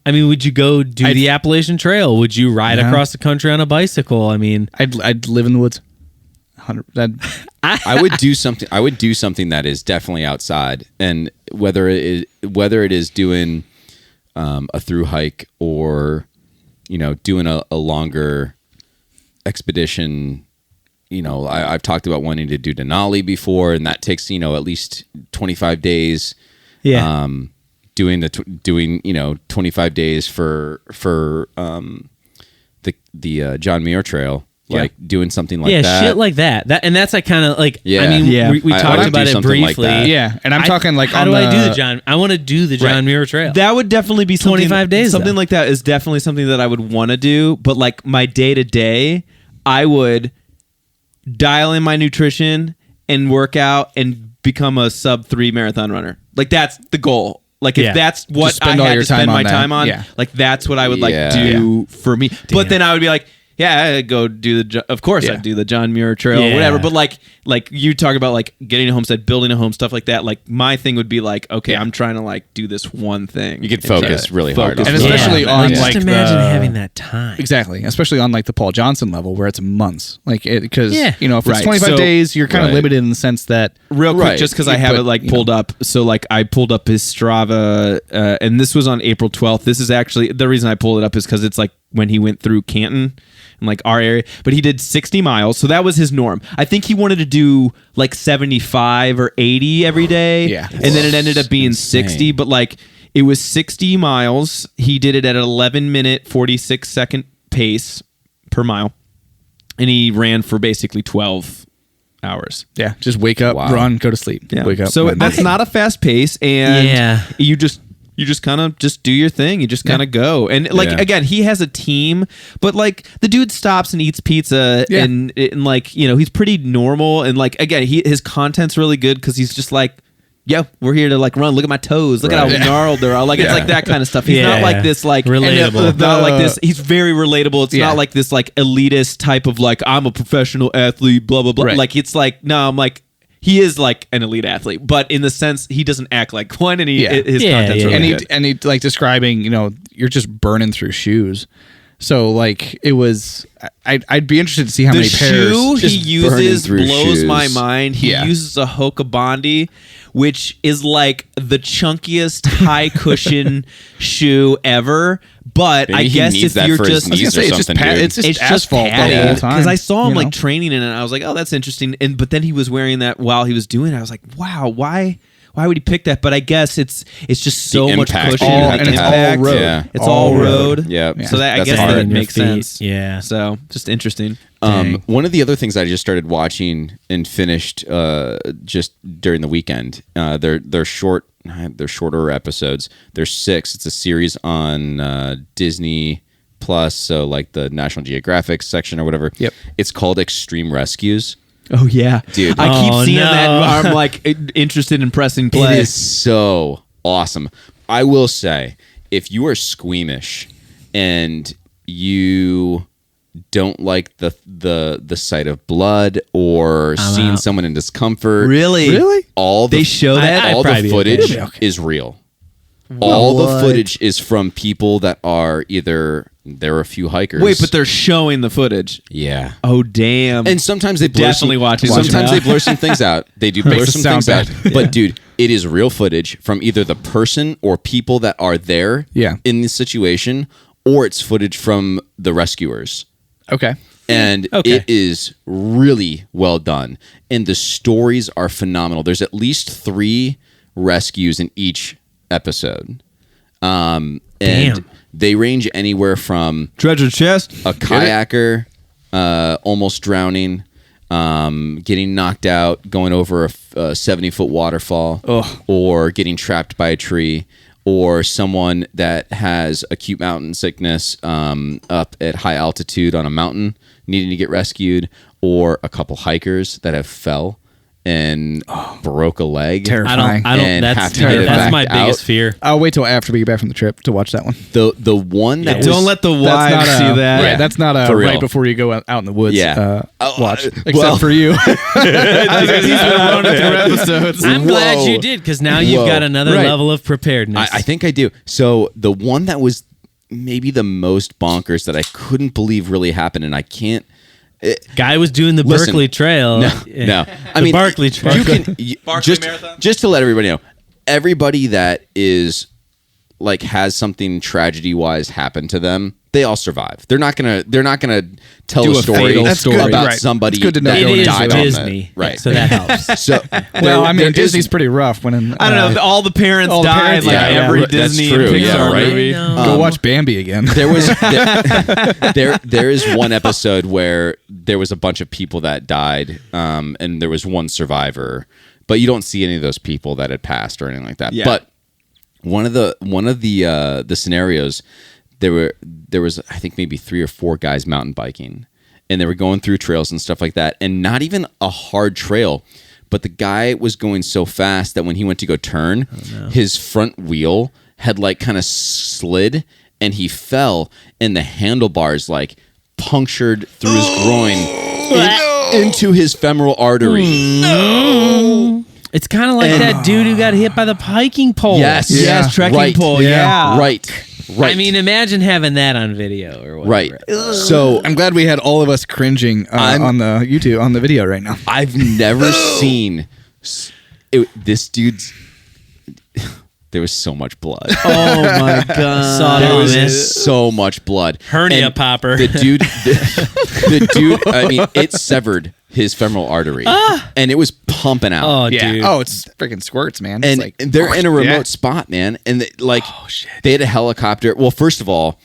I mean, would you go do the Appalachian Trail? Would you ride across the country on a bicycle? I mean, I'd live in the woods. I would do something. I would do something that is definitely outside, and whether it is doing a through hike or doing a longer expedition. I've talked about wanting to do Denali before, and that takes at least 25 days. yeah. Doing 25 days for the John Muir Trail. Like doing something like that. Yeah, shit like that. And that's like kind of like, Yeah. I mean, Yeah. we I talked would about do it something like briefly. that. Yeah, and I'm talking like how on do I do the the John? I want to do the John Muir Trail. That would definitely be something, 25 days, Something though. like that is definitely something that I would want to do. But like my day to day, I would dial in my nutrition and work out and become a sub 3 marathon runner. Like that's the goal. Like if Yeah. that's what Just spend I all had your to spend time on my that. time on, Yeah. like that's what I would like Yeah. do for me. But then I would be like, yeah, I'd go do of course Yeah. I'd do the John Muir Trail or Yeah. whatever. But like you talk about like getting a homestead, building a home, stuff like that. Like my thing would be like, okay, I'm trying to like do this one thing. You could focus really hard on And it. especially on just like imagine the- having that time. Exactly, especially on like the Paul Johnson level where it's months. Like because Yeah. if it's Right. 25 So- days, you're kind of Right. limited in the sense that Real quick, Right. just because I have But, it like pulled up. So like I pulled up his Strava, and this was on April 12th. This is actually the reason I pulled it up is because it's like when he went through Canton and like our area. But he did 60 miles, so that was his norm. I think he wanted to do like 75 or 80 every day. Yeah. and then it ended up being Insane. 60. But like it was 60 miles. He did it at an 11-minute 46-second pace per mile, and he ran for basically 12 hours. yeah, just wake up, Wow. run, go to sleep, wake up. So run. that's not a fast pace, and Yeah. you just kind of just do your thing. You just kind of go, and like Yeah. again, he has a team, but like the dude stops and eats pizza, Yeah. and like he's pretty normal, and like again, his content's really good because he's just like yeah, we're here to like run. Look at my toes. Look at how Right. gnarled they're all. Like it's like that kind of stuff. He's not Yeah. like this like Relatable. Not like this. He's very relatable. It's Yeah. not like this like elitist type of like I'm a professional athlete. Blah blah blah. Right. Like it's like no, I'm like he is like an elite athlete, but in the sense he doesn't act like one, and Yeah. his Yeah, content's yeah. really and good. he like describing, you're just burning through shoes. So like it was, I'd be interested to see how The many pairs. shoe he just burning uses through blows shoes. my mind. He Yeah. uses a Hoka Bondi, which is like the chunkiest high cushion shoe ever. But Maybe I he guess needs if that you're for his just knees say, or it's just something, dude. it's just asphalt the padding. whole time. Because I saw him you like know? training in it, and I was like, oh, that's interesting. But then he was wearing that while he was doing it. I was like, wow, why would he pick that? But I guess it's just so The much impact cushion you all- have and to the it's all impact. road. Yeah. It's All all road. road. Yeah. So that I That's guess hard. that On your makes feet. sense. Yeah. So just interesting. Dang. One of the other things I just started watching and finished just during the weekend. They're shorter episodes. There's 6. It's a series on Disney Plus, so like the National Geographic section or whatever. Yep. It's called Extreme Rescues. Oh yeah, Dude. I keep Oh, seeing no. that. I'm like interested in pressing play. It is so awesome. I will say, if you are squeamish and you don't like the sight of blood or seeing out. someone in discomfort, Really? all the, They show that? I'd all probably the be footage okay. is real. All the What? footage is from people that are either there are a few hikers. Wait, but they're showing the footage. yeah. Oh damn! And sometimes they blur Definitely some, watching Sometimes now. they blur some things out. They do blur Makes some it sound things out. bad. But dude, it is real footage from either the person or people that are there Yeah. in the situation, or it's footage from the rescuers. Okay. And Okay. it is really well done. And the stories are phenomenal. There's at least 3 rescues in each episode. And Damn. they range anywhere from treasure chest. a kayaker almost drowning, getting knocked out, going over a 70-foot waterfall, or getting trapped by a tree, or someone that has acute mountain sickness up at high altitude on a mountain needing to get rescued, or a couple hikers that have fell and broke a leg. Terrifying. I don't. And That's have to get it that's my back biggest out. fear. I'll wait till after we get back from the trip to watch that one. The one that was, Don't let the That's wives not see a, that. Yeah, that's not a For real. right before you go out in the woods. Yeah. Watch. Except well- for you. He's been running through episodes. I'm glad Whoa. you did, because now you've Whoa. got another Right. level of preparedness. I think I do. So the one that was maybe the most bonkers that I couldn't believe really happened, and I can't. Guy was doing the Listen, Berkeley Trail. No, Yeah. no. I The mean, Barkley Trail. You can Barkley Marathon? just to let everybody know, everybody that is like has something tragedy wise happen to them, they all survive. They're not gonna tell Do a a story fatal That's good, about right. somebody It's good to know that It going is died on Disney, the, right. so that helps. So Well, I mean, there is- Disney's pretty rough. When I don't know. All the parents All the died. parents Like died, yeah. every That's Disney true, and Pixar yeah, right. movie. No. go watch Bambi again. There was there is one episode where there was a bunch of people that died, and there was one survivor, but you don't see any of those people that had passed or anything like that. Yeah. But one of the scenarios, there was I think maybe 3 or 4 guys mountain biking, and they were going through trails and stuff like that, and not even a hard trail. But the guy was going so fast that when he went to go turn, his front wheel had like kind of slid and he fell, and the handlebars like punctured through his groin into his femoral artery. It's kind of like that dude who got hit by the hiking pole. Yes, Yes, trekking right. pole. Yeah. Right. I mean, imagine having that on video or whatever. Right. So I'm glad we had all of us cringing on the YouTube on the video right now. I've never seen this dude's. There was so much blood. Oh my god. Saw it There all, was man. so much blood. Hernia And popper. The dude. I mean, it severed his femoral artery, and it was pumping out. Oh, Yeah. dude. Oh, it's freaking squirts, man. It's and like they're in a remote yeah. spot, man. And they had a helicopter. Well, first of all,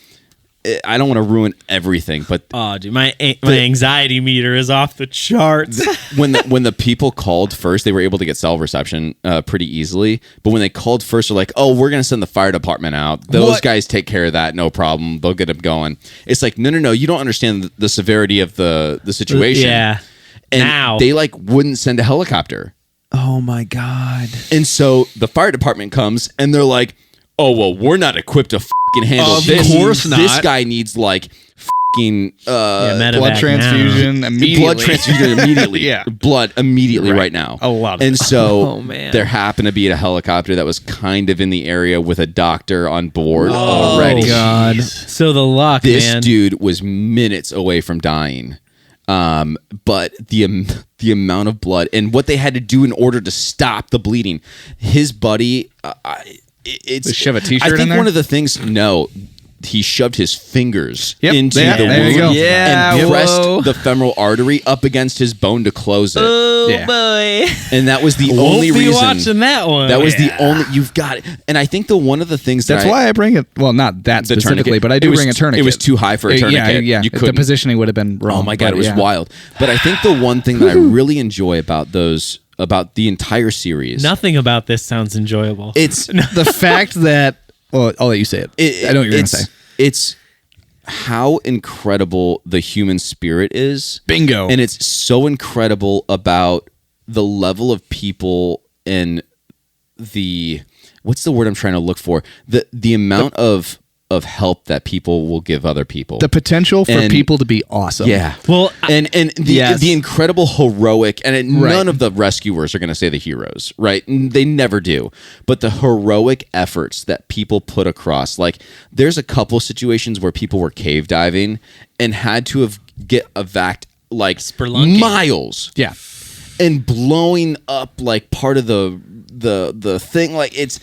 I don't want to ruin everything, but Oh, dude, my anxiety meter is off the charts. when the people called first, they were able to get cell reception pretty easily. But when they called first, they're like, "Oh, we're gonna send the fire department out. Those What? guys take care of that, no problem. They'll get them going." It's like, no, you don't understand the severity of the situation. Yeah. and Now. they like wouldn't send a helicopter. Oh Oh my God. And so the fire department comes and they're like, oh, well, we're not equipped to fucking handle Of this. course not. This guy needs like fucking medevac Blood now. transfusion immediately. blood transfusion immediately. Yeah. Blood immediately right now. A lot of And it. so Oh, man. there happened to be a helicopter that was kind of in the area with a doctor on board already. God. So the luck, This man. dude was minutes away from dying. But the amount of blood and what they had to do in order to stop the bleeding, his buddy, it's They shove a t-shirt I think in there? one of the things, no, he shoved his fingers Yep, into there- the there you wound go. Yeah, and pressed whoa. the femoral artery up against his bone to close it. Oh Yeah. boy. And that was the Won't only be reason. watching that one. That was the only. You've got it. And I think one of the things That's why I bring it. Well, not that The specifically, tourniquet. but I do It was- bring a tourniquet. it was too high for a tourniquet. Yeah, You the couldn't. positioning would have been wrong. Oh my god, but it was yeah. wild. But I think the one thing that I really enjoy about the entire series, Nothing about this sounds enjoyable. it's The fact that. Well, I'll let you say it. I know what you're going to say. It's how incredible the human spirit is. Bingo. And it's so incredible about the level of people and what's the word I'm trying to look for? The amount of help that people will give other people. The potential for And- people to be awesome. Yeah. Well, and the Yes. the incredible heroic and Right. none of the rescuers are going to say the heroes, right? They never do. But the heroic efforts that people put across, like there's a couple situations where people were cave diving and had to get evac like Spelunking. miles Yeah. and blowing up like part of the thing, like it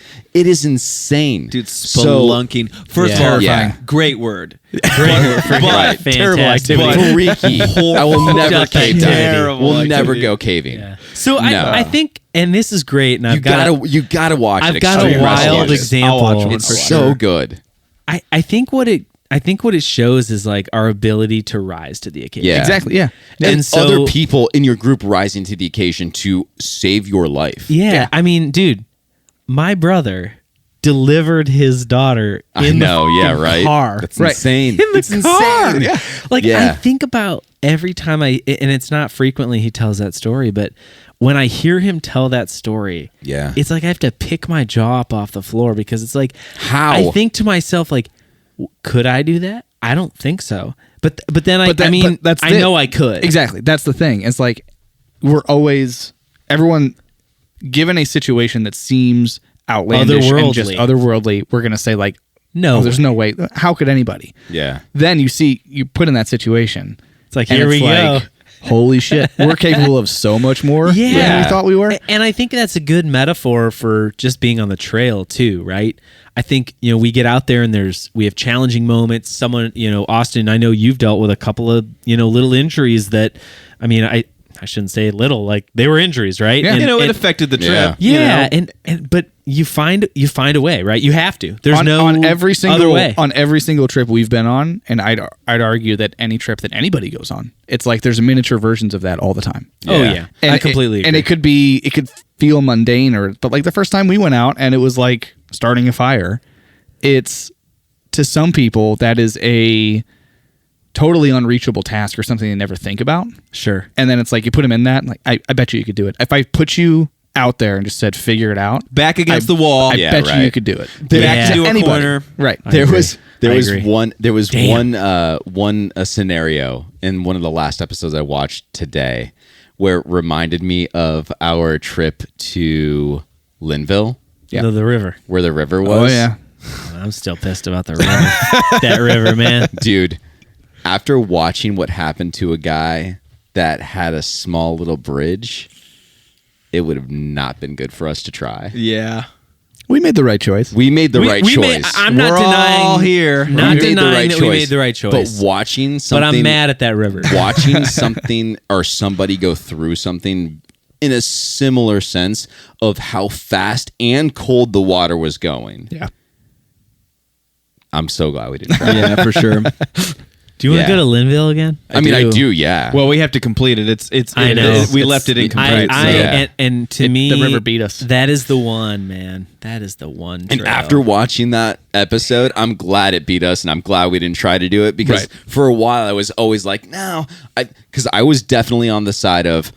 is insane, Dude, So- spelunking. First Yeah. of all, Yeah. great word. Right. Terrible Fantastic. activity. freaky. I will never Just cave terrible diving. We'll never activity. go caving. Yeah. So No. I think, and this is great, and You gotta watch it. I've got a Extreme wild Rescues. I'll watch example. one It's for so sure. good. I think what it shows is like our ability to rise to the occasion. Yeah. Exactly. Yeah. And, And so- other people in your group rising to the occasion to save your life. Yeah. I mean, dude, my brother delivered his daughter I in know, the yeah, fucking right. car. That's Right. insane. In the It's car. insane. Yeah. Like Yeah. I think about every time and it's not frequently he tells that story, but when I hear him tell that story, Yeah. it's like I have to pick my jaw up off the floor because it's like How? I think to myself like, could I do that? I don't think so. But then I but that's I it. know I could. Exactly. That's the thing. It's like everyone given a situation that seems outlandish and just Otherworldly. otherworldly, we're gonna say like, No. oh, there's no way. How could anybody? Yeah. Then you put in that situation. It's like and here it's we like, go. Holy shit, we're capable of so much more than Yeah. we thought we were. And I think that's a good metaphor for just being on the trail too, right? I think, we get out there and we have challenging moments. Someone, Austin, I know you've dealt with a couple of, little injuries that, I mean, I shouldn't say little, like they were injuries, right? Yeah. And, It and- affected the trip. Yeah. yeah, you know? and but you find a way, right? You have to. There's on, no on every single other way. on every single trip we've been on, and I'd argue that any trip that anybody goes on, it's like there's miniature versions of that all the time. Oh Yeah. yeah, And I completely and agree. it could feel mundane, but like the first time we went out and it was like starting a fire. It's to some people that is a totally unreachable task or something they never think about. Sure. And then it's like you put them in that, like I bet you could do it. If I put you out there and just said figure it out, Back against I- the wall. I Yeah, bet you right. could do it. Back into a Anybody. corner. Right. I There agree. was I agree. Damn. one scenario in one of the last episodes I watched today where it reminded me of our trip to Linville, Yeah. The river. where the river Oh was. yeah. I'm still pissed about the river. That river, man. Dude, after watching what happened to a guy that had a small little bridge, it would have not been good for us to try. Yeah. We made the right choice. We made the right choice. Made, I'm not We're denying all here. Not We made the denying right that choice. we made the right choice. But watching something, But I'm mad at that river. watching something or somebody go through something in a similar sense of how fast and cold the water was going. Yeah. I'm so glad we didn't try. Yeah, for sure. Do you want Yeah. to go to Linville again? I mean, I do, yeah. Well, we have to complete it. I know. We left it incomplete. I, so- Yeah. and to me, the river beat us. That is the one, man. That is the one. and trail. after watching that episode, I'm glad it beat us, and I'm glad we didn't try to do it because Right. for a while I was always like, no, because I was definitely on the side of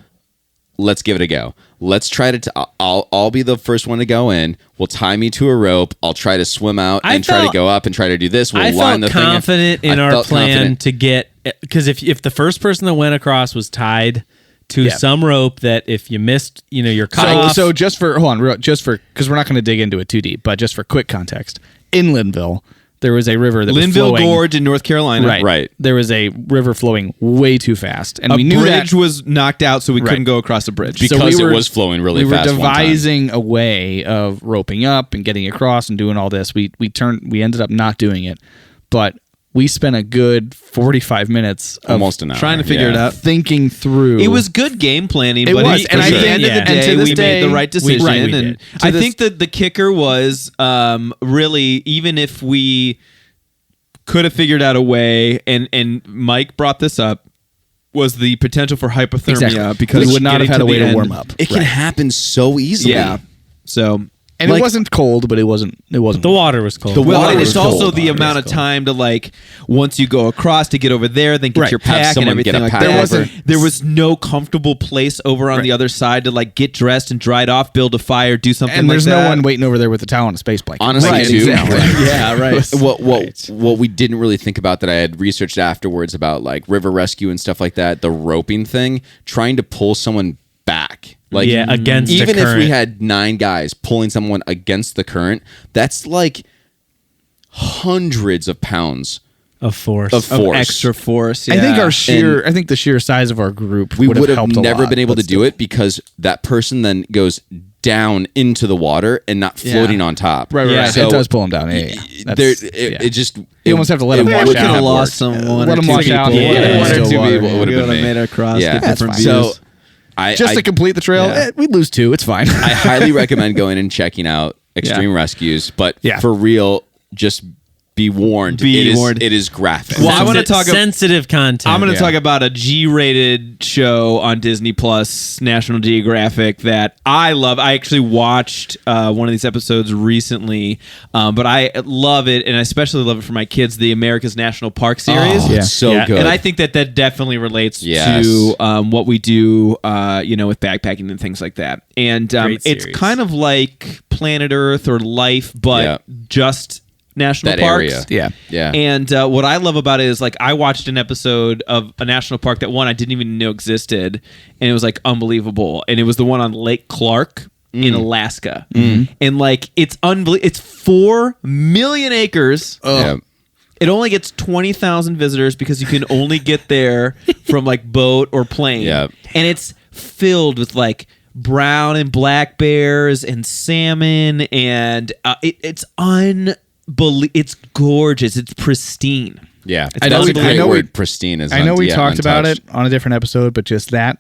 let's give it a go. Let's try to. I'll be the first one to go in. We'll tie me to a rope. I'll try to swim out and try to go up and try to do this. We'll I line felt the confident thing. in I our felt plan confident. to get, because if the first person that went across was tied to some rope, that if you missed, you're cut off. So just for because we're not going to dig into it too deep, but just for quick context, in Linville, there was a river that was Linville flowing, Gorge in North Carolina. Right. There was a river flowing way too fast, and A we knew bridge that was knocked out, so we couldn't go across the bridge. Because it was flowing really fast. We were devising a way of roping up and getting across and doing all this. We ended up not doing it, but we spent a good 45 minutes of almost an hour trying to figure it out. thinking through. It was good game planning, It but was, at and the I end think- of the and to day, this we day, made the right decision. we And did. I think that the kicker was really, even if we could have figured out a way, and Mike brought this up, was the potential for hypothermia Exactly. because we would not have getting had a the way to end- warm up. It can happen so easily. Yeah. So And like, it wasn't cold, but it wasn't. The water was cold. the water water, and was it's also cold. the Water amount was of cold. time to once you go across to get over there, then get Right. your Have pack and someone get everything a like pack that. over. There was no comfortable place over on the other side to get dressed and dry it off, build a fire, do something And like there's that. no one waiting over there with a towel and a space blanket. Honestly, Right, too. exactly. Yeah, right. What we didn't really think about that I had researched afterwards about river rescue and stuff like that, the roping thing, trying to pull someone back. Against the even if we current. had 9 guys pulling someone against the current, that's hundreds of pounds of force. of force. Extra force. I think yeah. I think the sheer size of our group We would would have have helped a never lot, been able but to do it because that person then goes down into the water and not floating on top. Right. Yeah. So it does pull them down. Yeah. It just You almost have to let them it wash would could out. have worked. lost someone. Let or them two wash out. people. Yeah. One or Still two water. people would We have been would've me. made it across. Yeah. Get That's different fine. views. So I Just to complete the trail, Yeah. we'd lose 2. It's fine. I highly recommend going and checking out Extreme Rescues, but Yeah. for real, just be warned. Be warned. It is graphic. Well, I wanna talk ab- sensitive content. I'm going to Yeah. talk about a G-rated show on Disney Plus, National Geographic, that I love. I actually watched one of these episodes recently, but I love it, and I especially love it for my kids, the America's National Park series. Oh, it's so Yeah. good. And I think that definitely relates Yes. to what we do, with backpacking and things like that. And Great it's series. kind of like Planet Earth or Life, but Yeah. just national that parks. area. Yeah. Yeah. And what I love about it is I watched an episode of a national park that I didn't even know existed, and it was unbelievable. And it was the one on Lake Clark in Alaska, and it's unbelievable. It's 4 million acres. Yeah. It only gets 20,000 visitors because you can only get there from boat or plane. Yeah. And it's filled with brown and black bears and salmon, and it's it's gorgeous. It's pristine. Yeah. I know That's we- a great I know we- word. Pristine is I know we yeah, talked about it untouched. on a different episode, but just that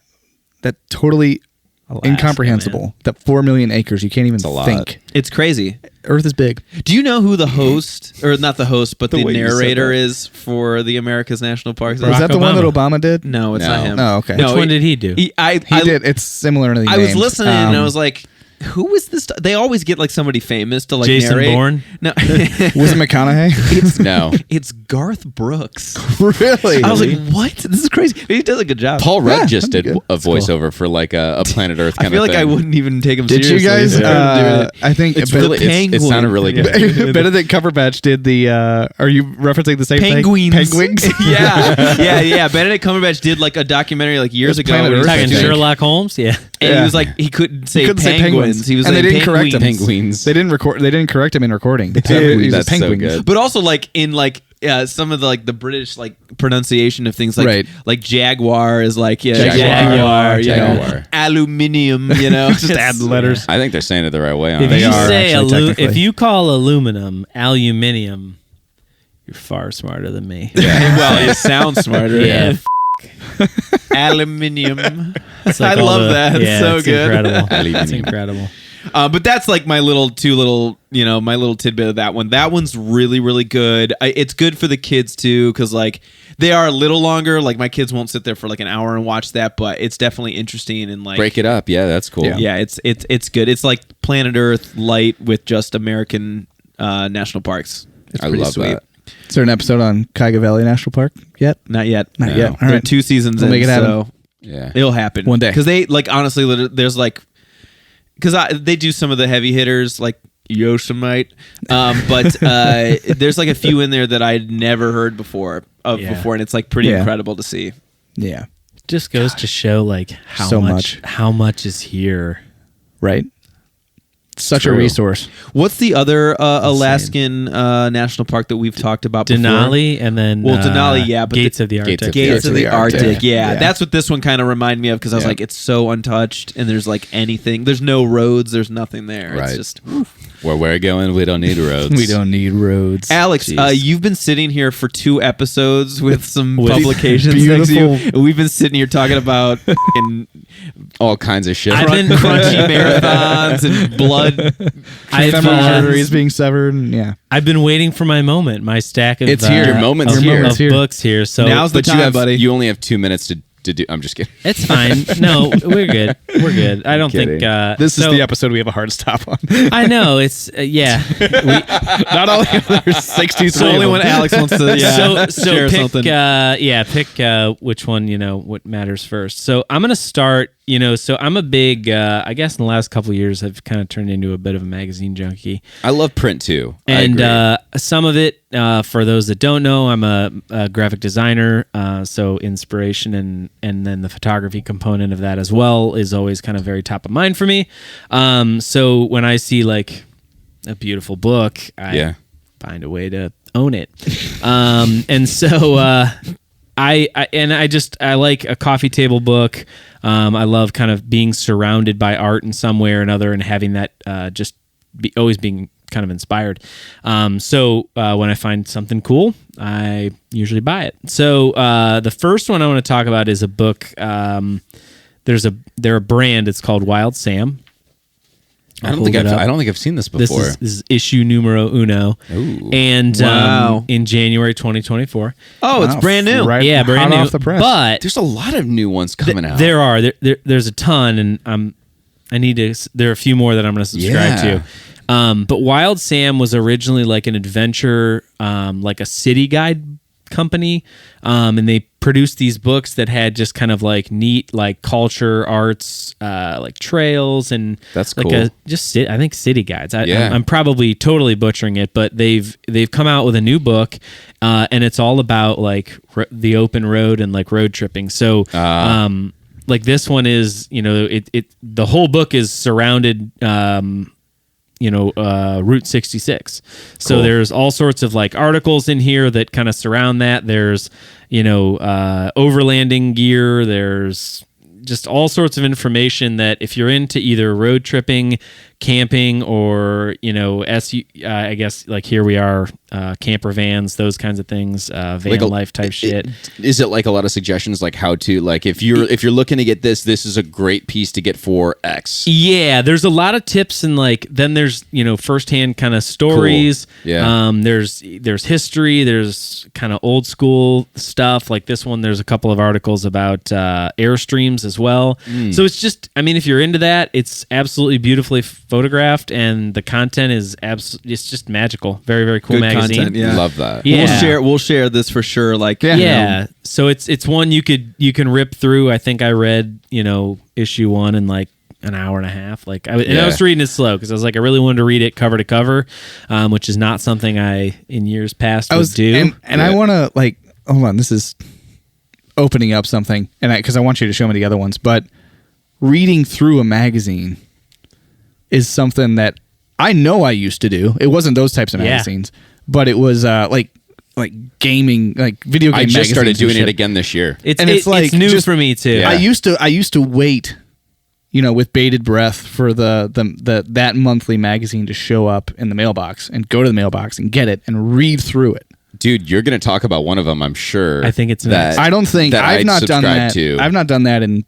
totally Alaska, incomprehensible. man. That 4 million acres, you can't even a lot. think. It's crazy. Earth is big. Do you know who the host, or not the host, but the way you said narrator that. is for the America's National Parks? Was that the one that Obama did? No, it's No. not him. No, okay. No, Which one did he do? I He did. It's similar to the I was names. listening and I was like, who is this? They always get somebody famous to Jason narrate. Bourne? No, was it McConaughey? No. it's Garth Brooks. Really? I was like, what? This is crazy. He does a good job. Paul Rudd just that'd did be good. a voiceover for a Planet Earth I kind feel of like thing. I wouldn't even take him Did seriously. you guys? if I were doing it. I think It's Benedict, the It sounded penguin. really good. Benedict Cumberbatch did the. Are you referencing the same Penguins. thing? Penguins. yeah. Benedict Cumberbatch did a documentary years It's ago. Planet when he was Earth, I Talking think. Sherlock Holmes? Yeah. And Yeah. he was he couldn't say He couldn't say penguins. He was and they saying didn't correct him. Penguins. They didn't record. They didn't correct him in recording. He's a That's so penguin. good. But also in some of the British pronunciation of things Right. like jaguar is Jaguar. jaguar, Jaguar. aluminium, Just add the letters. I think they're saying it the right way on If it. you are, say actually, technically. if you call aluminum aluminium, you're far smarter than me. Well, it sounds smarter. Yeah. Aluminium. It's I all love that. Yeah, It's so it's good. Incredible. Aluminium. It's incredible. But that's my little my little tidbit of that one. That one's really, really good. It's good for the kids too, because they are a little longer. My kids won't sit there for an hour and watch that, but it's definitely interesting and Break it up. Yeah, that's cool. yeah, it's good. It's like Planet Earth light with just American national parks. It's I pretty love sweet. that. Is there an episode on Cuyahoga Valley National Park yet? Not yet. Not yet. All There are right. 2 seasons We'll in, make it happen. so Yeah. It'll happen One day. because they like honestly, there's like because they do some of the heavy hitters like Yosemite, but there's like a few in there that I'd never heard before, and it's like pretty incredible to see. Yeah. Just goes to show like So much. how much is here. Right. Such a True. resource. What's the other Alaskan national park that we've talked about before? Denali and then Denali, yeah, but Gates of the Arctic. Gates of the Arctic. Yeah, Yeah. that's what this one kind of reminded me of because I was Yeah. like, it's so untouched and there's like anything. There's no roads. There's nothing there. Right. It's just Where we're going, we don't need roads. We don't need roads. Alex, Jeez. you've been sitting here for 2 episodes with some publications beautiful- next to you, and we've been sitting here talking about fucking all kinds of shit. I've been- crunchy marathons and blood. Femoral arteries being severed. And I've been waiting for my moment, my stack of It's here. Your moment's of, here. of books here. So Now's the but time, you have, buddy. You only have 2 minutes to do. I'm just kidding. it's fine. No, we're good. We're good. I don't think kidding. this is so- the episode we have a hard stop on. I know it's yeah. Not all the other 63. So only of when them. Alex wants to share pick something. pick which one what matters first. So I'm gonna start. So I'm a big. I guess in the last couple of years, I've kind of turned into a bit of a magazine junkie. I love print too. I And agree. some of it, for those that don't know, I'm a graphic designer. So inspiration and then the photography component of that as well is always kind of very top of mind for me. So when I see like a beautiful book, I find a way to own it. And so I like a coffee table book. I love kind of being surrounded by art in some way or another and having that always being kind of inspired. So when I find something cool, I usually buy it. So the first one I want to talk about is a book. They're a brand. It's called Wild Sam. I don't think I've seen this before. This is issue numero uno. Ooh. And Wow. in January 20world Oh, it's brand new. Right, yeah, brand hot new. off the press. But There's a lot of new ones coming out. there's a ton, and there are a few more that I'm going to subscribe Yeah. to. But Wild Sam was originally like an adventure, like a city guide company, and they produced these books that had just kind of like neat like culture, arts, like trails, and That's like cool. I think city guides. Yeah. I'm probably totally butchering it, but they've come out with a new book, and it's all about like the open road and like road tripping. So like this one is, the whole book is surrounded Route 66. So Cool. there's all sorts of like articles in here that kind of surround that. There's, overlanding gear. There's just all sorts of information that if you're into either road tripping, camping, or, I guess like here we are, camper vans, those kinds of things, van Like life type shit. Is it like a lot of suggestions like how to, like if you're looking to get this is a great piece to get for X? Yeah, there's a lot of tips and like then there's firsthand kind of stories. Cool. Yeah. There's history. There's kind of old school stuff like this one. There's a couple of articles about Airstreams as well. So it's just, if you're into that, it's absolutely beautifully photographed and the content is it's just magical. Very very cool Good magazine. content, yeah. Love that. Yeah. We'll share this for sure. Like Yeah. So it's one you can rip through. I think I read, issue 1 in like an hour and a half. Like I was reading it slow because I was like, I really wanted to read it cover to cover, which is not something I in years past would do. And I want to like, hold on, this is opening up something, and because I want you to show me the other ones, but reading through a magazine is something that I know I used to do. It wasn't those types of magazines, but it was like gaming, like video game. I just started magazines and doing it shit. again this year. It's new just- for me too. Yeah. I used to wait, with bated breath for that monthly magazine to show up in the mailbox and go to the mailbox and get it and read through it. Dude, you're going to talk about one of them, I'm sure. I think it's that. next. I don't think that I've I'd not done subscribe that. to. I've not done that in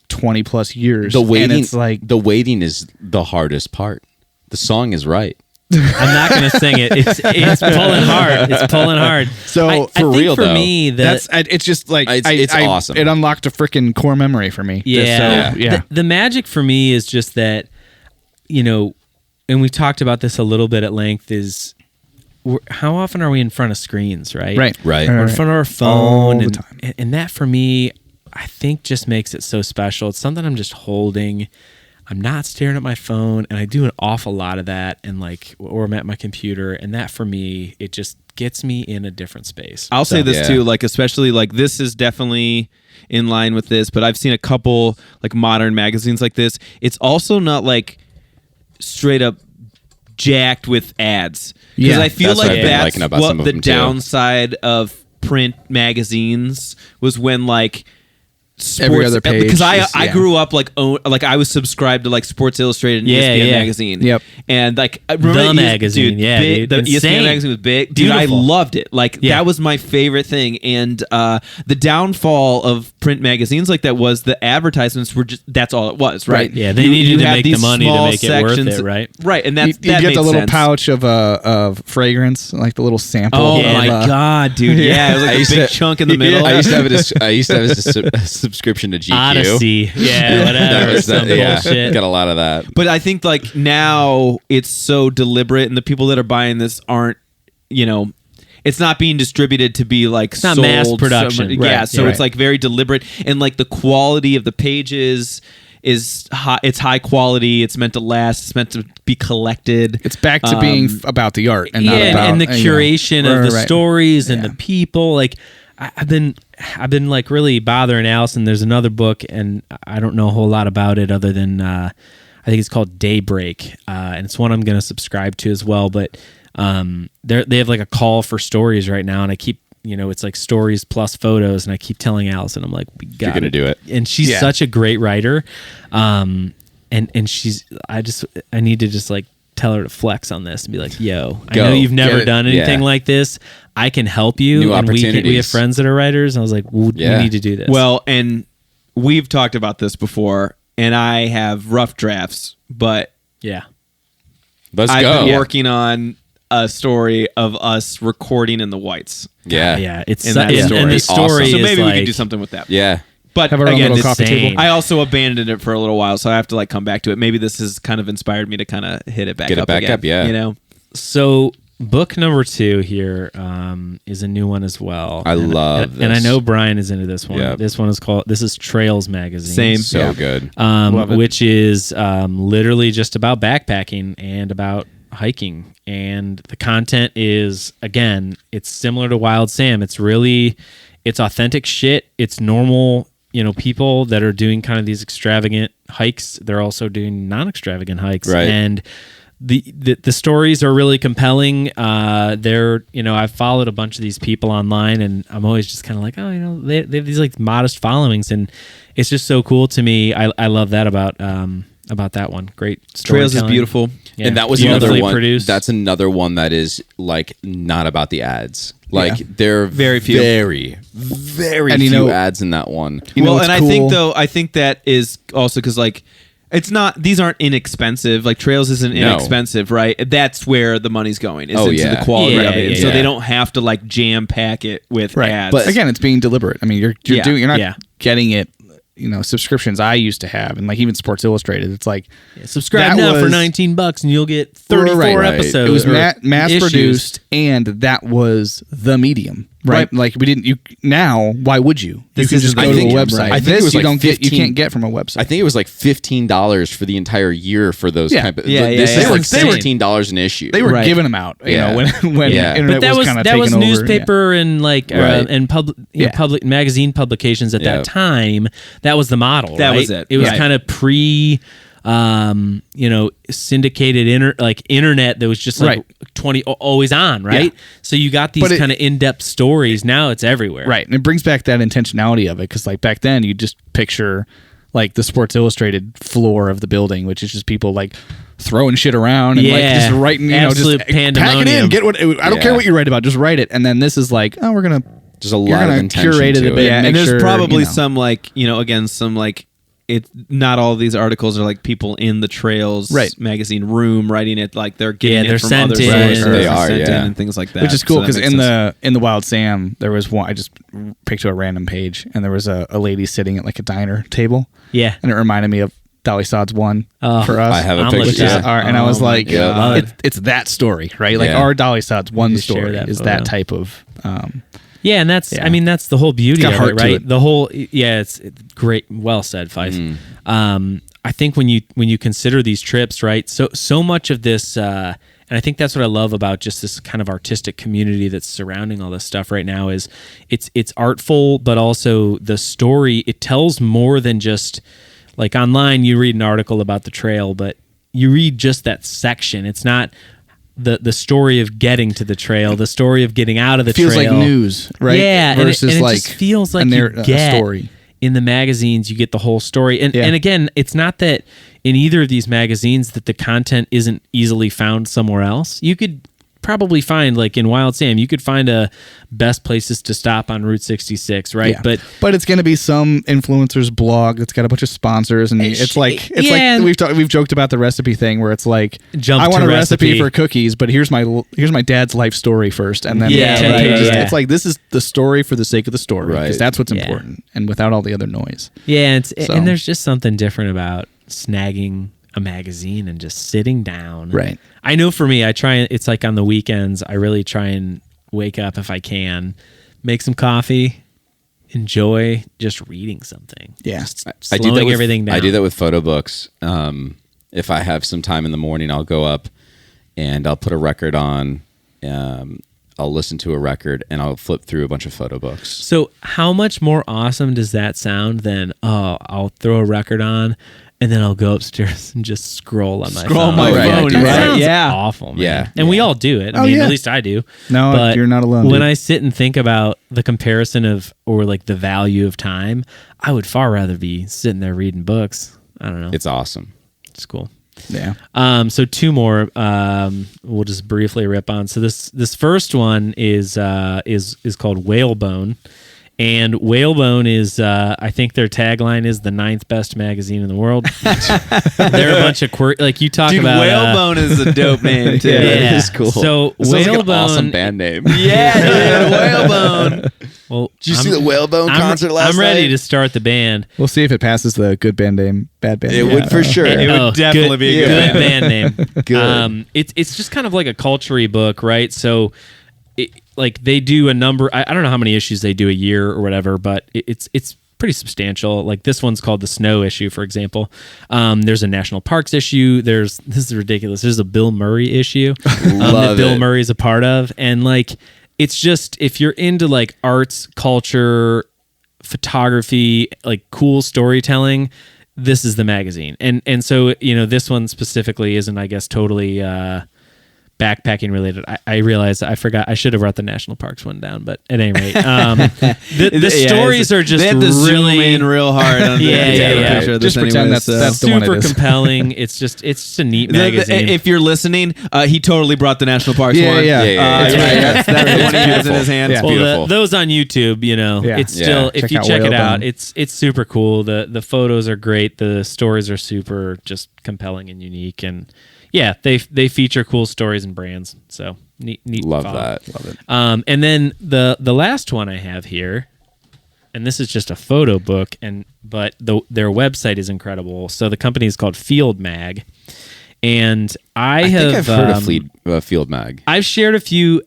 20 plus years. The waiting, and it's like the waiting is the hardest part. The song is right. I'm not going to sing it. It's pulling hard. It's pulling hard. So, I for think real, for though, me, it's just like It's awesome. It unlocked a freaking core memory for me. yeah. So, yeah. The magic for me is just that, and we've talked about this a little bit at length, is how often are we in front of screens, right? Right. Right. We're in front of our phone. All the and, time. and that for me, I think just makes it so special. It's something I'm just holding. I'm not staring at my phone, and I do an awful lot of that, and like, or I'm at my computer, and that for me, it just gets me in a different space. I'll say this Yeah. too, like especially like this is definitely in line with this, but I've seen a couple like modern magazines like this. It's also not like straight up jacked with ads, because Yeah, I feel that's what like I've been that's liking about some what of the them, too. downside of print magazines was when like sports, Every other page because I is- I yeah. grew up like I was subscribed to like Sports Illustrated and Yeah, ESPN yeah. magazine. Yep. And like I remember The ES magazine, dude, yeah, big, dude. the ESPN Insane. magazine was big, dude. I Beautiful. loved it. Like Yeah. that was my favorite thing. And the downfall of print magazines like that was the advertisements were just that's all it was, right? Right. Yeah, they needed to had make the these money to small make it worth sections- it, right? Right, and You that's that get made the little sense. pouch of fragrance, like the little sample. Oh of, my god, dude! Yeah, it was like a big chunk in the middle. I used to have a subscription to GQ. Odyssey, yeah, whatever, That was some bullshit. Got a lot of that. But I think like now it's so deliberate, and the people that are buying this aren't, it's not being distributed to be like not sold mass production. somewhere- Right, yeah, so yeah. it's like very deliberate, and like the quality of the pages is high. It's high quality. It's meant to last. It's meant to be collected. It's back to being about the art and not yeah, about and the curation of the Right. stories and Yeah. the people. Like I've been like really bothering Allison. There's another book, and I don't know a whole lot about it other than I think it's called Daybreak, and it's one I'm going to subscribe to as well. But they have like a call for stories right now, and I keep. It's like stories plus photos, and I keep telling Allison, I'm like, we got You're gonna do it. and she's Yeah. such a great writer, and she's I need to just like tell her to flex on this and be like, yo, I Go. know you've never Get it. done anything Yeah. like this. I can help you. New and we have opportunities. friends that are writers, and I was like, we Yeah. need to do this. Well, and we've talked about this before, and I have rough drafts, but yeah, Let's I've go. been working on a story of us recording in the whites. yeah, it's In su- that and story. the Awesome. story So is maybe like, we could do something with that. Yeah. But Have our own again, little it's coffee insane. table. I also abandoned it for a little while, so I have to like come back to it. Maybe this has kind of inspired me to kind of hit it back Get it up back again. up, yeah. So book number 2 here is a new one as well. I And- love and I this. know Brian is into this one. Yeah. This one this is Trails magazine. Same. So Yeah. good. Love it. Which is literally just about backpacking and about hiking. And the content is, again, it's similar to Wild Sam. It's authentic shit. It's normal, people that are doing kind of these extravagant hikes. They're also doing non-extravagant hikes. Right. And the stories are really compelling. I've followed a bunch of these people online, and I'm always just kind of like, oh, they have these like modest followings, and it's just so cool to me. I love that about that one. Great Trails is storytelling. beautiful. Yeah. And that was Beautifully another one. produced. That's another one that is like not about the ads. Like Yeah. there are Very few. very And few ads in that one. You know Well, what's and cool? I think that is also because like it's not; these aren't inexpensive. Like Trails isn't No. inexpensive, right? That's where the money's going. Is Oh, into yeah. the quality Yeah, of it, and yeah, so yeah. they don't have to like jam pack it with Right. ads. But- Again, it's being deliberate. I mean, you're Yeah. doing. You're not Yeah. getting it. Subscriptions I used to have, and like even Sports Illustrated. It's like Subscribe That now for was- $19 and you'll get 34 Right. episodes. it was or mass issues. produced, and that was the medium, right? Right. Like we didn't. You now, why would you? This you can is just the go to a medium, website. right. I think This it was you like don't get. You 15 can't get from a website. I think it was like $15 for the entire year for those Yeah. type of. Yeah, yeah, this yeah. is like Insane. $16 an issue. they were Right. giving them out. You Yeah. know, when Yeah. internet But that was kind of that was taking over. newspaper and like Right. and Yeah. public magazine publications at Yeah. that time. That was the model. That right? was it. It was Right. kind of pre syndicated internet that was just like Right. 20 always on, right? Yeah. So you got these But it- kind of in-depth stories. Now it's everywhere. Right. And it brings back that intentionality of it because, like, back then you just picture like the Sports Illustrated floor of the building, which is just people like throwing shit around and like Yeah. just writing, Absolute just pack it in, pandemonium. get what I don't Yeah. care what you write about, just write it. And then this is like, oh, we're gonna Just a you're lot of gonna intention curate it to a bit. it. yeah, make and there's sure, probably you know. some like again some like it. Not all of these articles are like people in the Trails Right. magazine room writing it. Like they're getting Yeah, they're it from sent other in. sources. They and are, sent in yeah. and things like that. Which is cool So that because makes sense. in the Wild Sam there was one I just picked to a random page and there was a lady sitting at like a diner table Yeah. and it reminded me of Dolly Sod's one Oh, for us. I have a I'm picture. with Which is that. our, and I was Oh my like, God. it's that story, right? Like Yeah. our Dolly Sod's one Just share story that is photo. that type of Yeah, and that's Yeah. I mean that's the whole beauty It's got of heart it, to right? it. The whole it's great, well said, Fife. I think when you consider these trips, right? So much of this, and I think that's what I love about just this kind of artistic community that's surrounding all this stuff right now is it's artful, but also the story. It tells more than just like online. You read an article about the trail, but you read just that section. It's not the story of getting to the trail, the story of getting out of the feels trail. like news, right? Yeah, versus and it like just feels like a story. in the magazines, you get the whole story. And Yeah. and again, it's not that in either of these magazines that the content isn't easily found somewhere else. You could probably find, like in Wild Sam, you could find a best places to stop on Route 66, right? Yeah. But it's going to be some influencer's blog that's got a bunch of sponsors, and it's like we've joked about the recipe thing where it's like Jump I want to a recipe recipe for cookies, but here's my dad's life story first, and then Yeah, 10 right, pages. yeah. It's like this is the story for the sake of the story, because Right. that's what's Yeah. important, and without all the other noise. Yeah, So- and there's just something different about snagging a magazine and just sitting down. Right. I know for me, it's like on the weekends, I really try and wake up if I can, make some coffee, enjoy just reading something. Yeah. Just I do that slowing with, everything down. I do that with photo books. If I have some time in the morning, I'll go up and I'll put a record on. I'll listen to a record and I'll flip through a bunch of photo books. So how much more awesome does that sound than, I'll throw a record on and then I'll go upstairs and just scroll on my phone. my Right, phone, yeah, That right? sounds Yeah. awful, man. Yeah. And we all do it. I Oh, mean, yeah. at least I do. No, But you're not alone, When dude. I sit and think about the comparison of, or like the value of time, I would far rather be sitting there reading books. I don't know. It's awesome. It's cool. Yeah. So two more. We'll just briefly rip on. So this first one is called Whalebone, and Whalebone is I think their tagline is the 9th best magazine in the world. They're a bunch of like you talk Dude, about. Whalebone is a dope name too. Yeah, That is cool. So That sounds like an Whalebone, awesome band name. Yeah, dude, Whalebone. Well, Did you see the Whalebone concert last I'm ready night? to start the band. We'll see if it passes the good band name, bad band It name. would for sure. It would definitely be a good band name. Good. It's just kind of like a culture-y book, right? So, like they do a number. I don't know how many issues they do a year or whatever, but it's pretty substantial. Like this one's called the Snow issue, for example. There's a national parks issue. This is ridiculous. There's a Bill Murray issue that Love Bill it. Murray is a part of, and like it's just if you're into like arts, culture, photography, like cool storytelling, this is the magazine. And so, this one specifically isn't, I guess, totally backpacking related. I realized I forgot. I should have wrote the national parks one down, but at any rate, the stories are just they had to zoom really in real hard on Yeah. picture of Just this pretend anyways, that's the one super it is. compelling. It's just a neat magazine. if you're listening, he totally brought the National Parks Yeah, one. yeah. Yeah. That's the one he has in his hand. Yeah. well, beautiful. those on YouTube, Yeah. it's still Yeah. if Check you out check it out, Whalebone. it's super cool. The photos are great. The stories are super just compelling and unique, and yeah, they feature cool stories and brands. So neat. Love follow. that. Love it. And then the last one I have here, and this is just a photo book, but their website is incredible. So the company is called Field Mag, and I think have I've heard of Field Mag. I've shared a few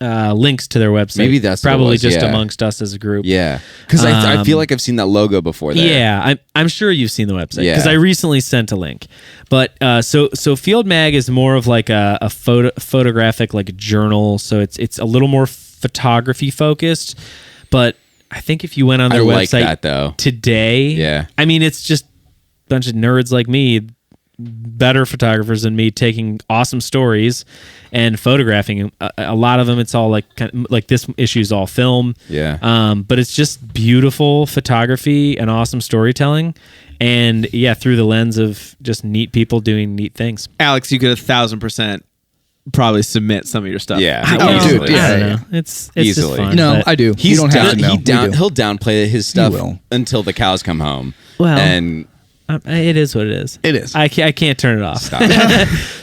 links to their website. Maybe that's what it probably was, just yeah. amongst us as a group. Yeah, because I feel like I've seen that logo before. There. Yeah, I'm sure you've seen the website Yeah. because I recently sent a link. But so Field Mag is more of like a photographic like journal. So it's a little more photography focused. But I think if you went on their I like website that though. today, Yeah. I mean it's just a bunch of nerds like me, better photographers than me, taking awesome stories and photographing a lot of them. It's all like this issue is all film. Yeah. But it's just beautiful photography and awesome storytelling, and yeah, through the lens of just neat people doing neat things. Alex, you could 1,000% probably submit some of your stuff. Yeah. I Oh, don't- dude, yeah, I don't yeah. know. It's just Easily. fun. No, but- I do. You don't have to know. We do. He'll downplay his stuff will. until the cows come home. Well, and it is what it is. It is. I can't turn it off.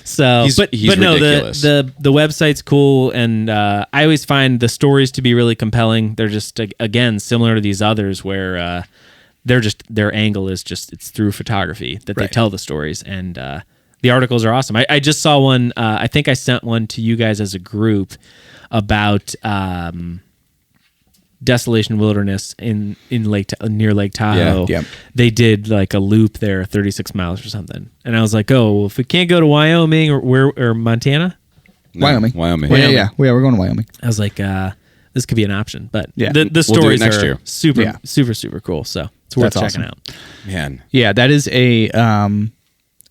So, He's but no, ridiculous. the website's cool, and I always find the stories to be really compelling. They're just again similar to these others where their angle is just it's through photography that they Right. tell the stories, and the articles are awesome. I just saw one. I think I sent one to you guys as a group about Desolation Wilderness in near Lake Tahoe. Yeah. They did like a loop there, 36 miles or something. And I was like, oh, well, if we can't go to Wyoming or Montana, No, Wyoming. Wyoming. Well, yeah, we're going to Wyoming. I was like, this could be an option. But Yeah. the We'll do it stories next are year. super, Yeah. super, super cool. So it's worth That's checking awesome. out. Man. Yeah, that is a.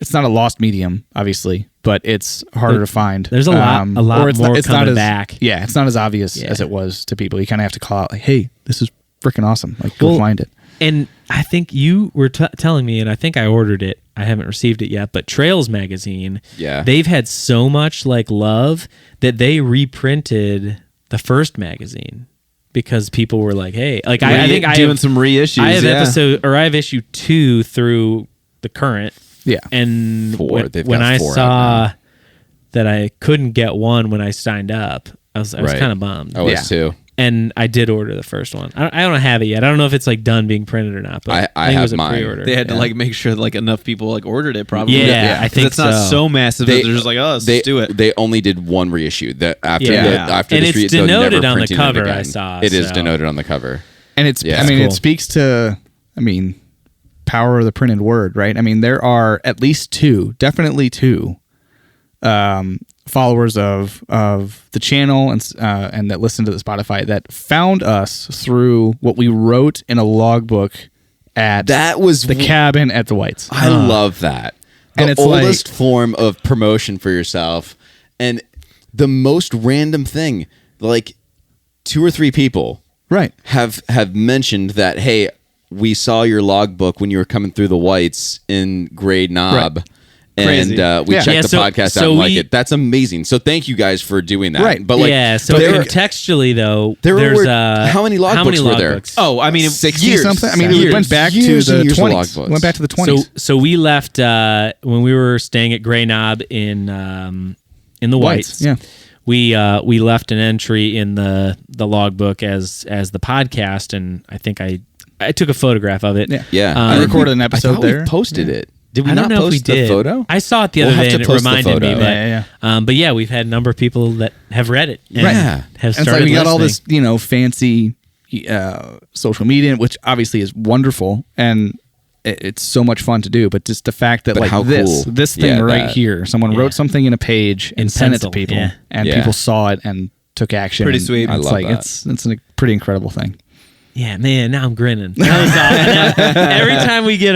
It's not a lost medium, obviously, but it's harder to find. There's a lot or it's more not, it's not coming as, back. Yeah, it's not as obvious Yeah. as it was to people. You kind of have to call out, like, "Hey, this is freaking awesome! Like, go Well, find it." And I think you were telling me, and I think I ordered it. I haven't received it yet, but Trails magazine, Yeah. they've had so much like love that they reprinted the first magazine because people were like, "Hey, like I think I doing have some reissues. I have yeah. I have issue 2 through the current." Yeah, And 4. when, They've when got I 4 out saw that I couldn't get one when I signed up, I was Right. kind of bummed. I was Yeah. too. And I did order the first one. I don't have it yet. I don't know if it's like done being printed or not. But I think it have was a mine. pre-order. They had to Yeah. like make sure like enough people like ordered it probably. Yeah, I 'Cause think it's not so. so massive They- that they're just like, oh, let's They do it. They only did one reissue. That after Yeah. after And the it's street, they're denoted never on the printing it cover, again. I saw, It is so. denoted on the cover. and it's. Yeah. I mean, Cool. it speaks to. I mean, power of the printed word, right? I mean, there are at least 2, definitely 2, followers of the channel and that listen to the Spotify that found us through what we wrote in a logbook at That was the cabin at the Whites. I love that. The And it's oldest form of promotion for yourself, and the most random thing. Like 2 or 3 people Right. have mentioned that, hey, we saw your logbook when you were coming through the Whites in Grade Knob. Right. Crazy. And we Yeah. checked Yeah, the so- podcast so out and like we- it. That's amazing. So thank you guys for doing that. Right. But like, yeah, so but there- contextually though, there there's were- how many logbooks were there? logbooks? Oh, I mean, 60 years. Something. I mean, we Years. went back Years to and the years of 20s. logbooks. Went back to the 20s. So we left when we were staying at Grey Knob in the Whites. Yeah. We left an entry in the logbook as the podcast, and I think I took a photograph of it. Yeah. Yeah, I recorded an episode I thought there. We posted it. Did we I not don't know post if we did. the photo? I saw it the We'll other have day, to and it post the reminded me photo. that. Yeah. But yeah, we've had a number of people that have read it. And Right. have And it's started like we got all this, listening. fancy social media, which obviously is wonderful and it's so much fun to do. But just the fact that But like how this cool. thing Yeah, right that. here, someone Yeah. wrote something in a page and In sent it pencil, to people, yeah. and Yeah. people saw it and took action. Pretty and sweet. I It's love like that. it's a pretty incredible thing. Yeah, man, now I'm grinning. That was awesome. Every time we get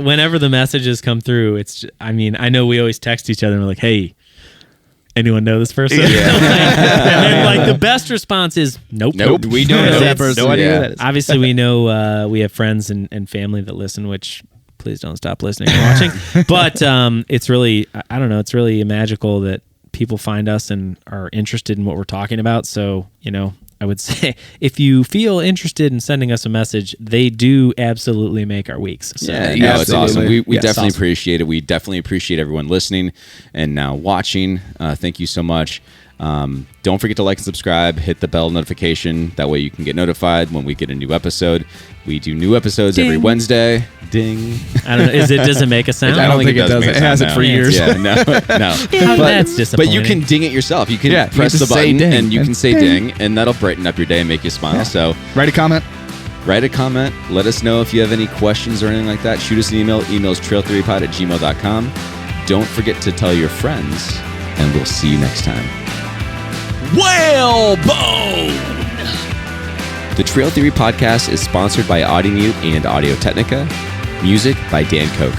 whenever the messages come through, it's I mean, I know we always text each other and we're like, "Hey, anyone know this person?" and then, like the best response is, "Nope, Nope. We don't know that person. No idea Yeah. who that is. Obviously, we know we have friends and family that listen, which please don't stop listening and watching. But it's really, I don't know, it's really magical that people find us and are interested in what we're talking about. So, I would say if you feel interested in sending us a message, they do absolutely make our weeks. So, Yeah, no, it's awesome. We Yes, definitely awesome. appreciate it. We definitely appreciate everyone listening and now watching. Thank you so much. Don't forget to like and subscribe. Hit the bell notification. That way you can get notified when we get a new episode. We do new episodes every Ding. Wednesday. Ding. I don't know. Does it make a sound? I don't think it does. make It a has sound, it for no. years. Yeah, no. Yeah, that's But disappointing. you can ding it yourself. You can Yeah, you press can the just say button ding. and you can say Ding. ding, and that'll brighten up your day and make you smile. Yeah. So Write a comment. write a comment. Let us know if you have any questions or anything like that. Shoot us an email. Email's trailtheorypod@gmail.com. Don't forget to tell your friends, and we'll see you next time. Whalebone! The Trail Theory Podcast is sponsored by Audimute and Audio Technica. Music by Dan Koch.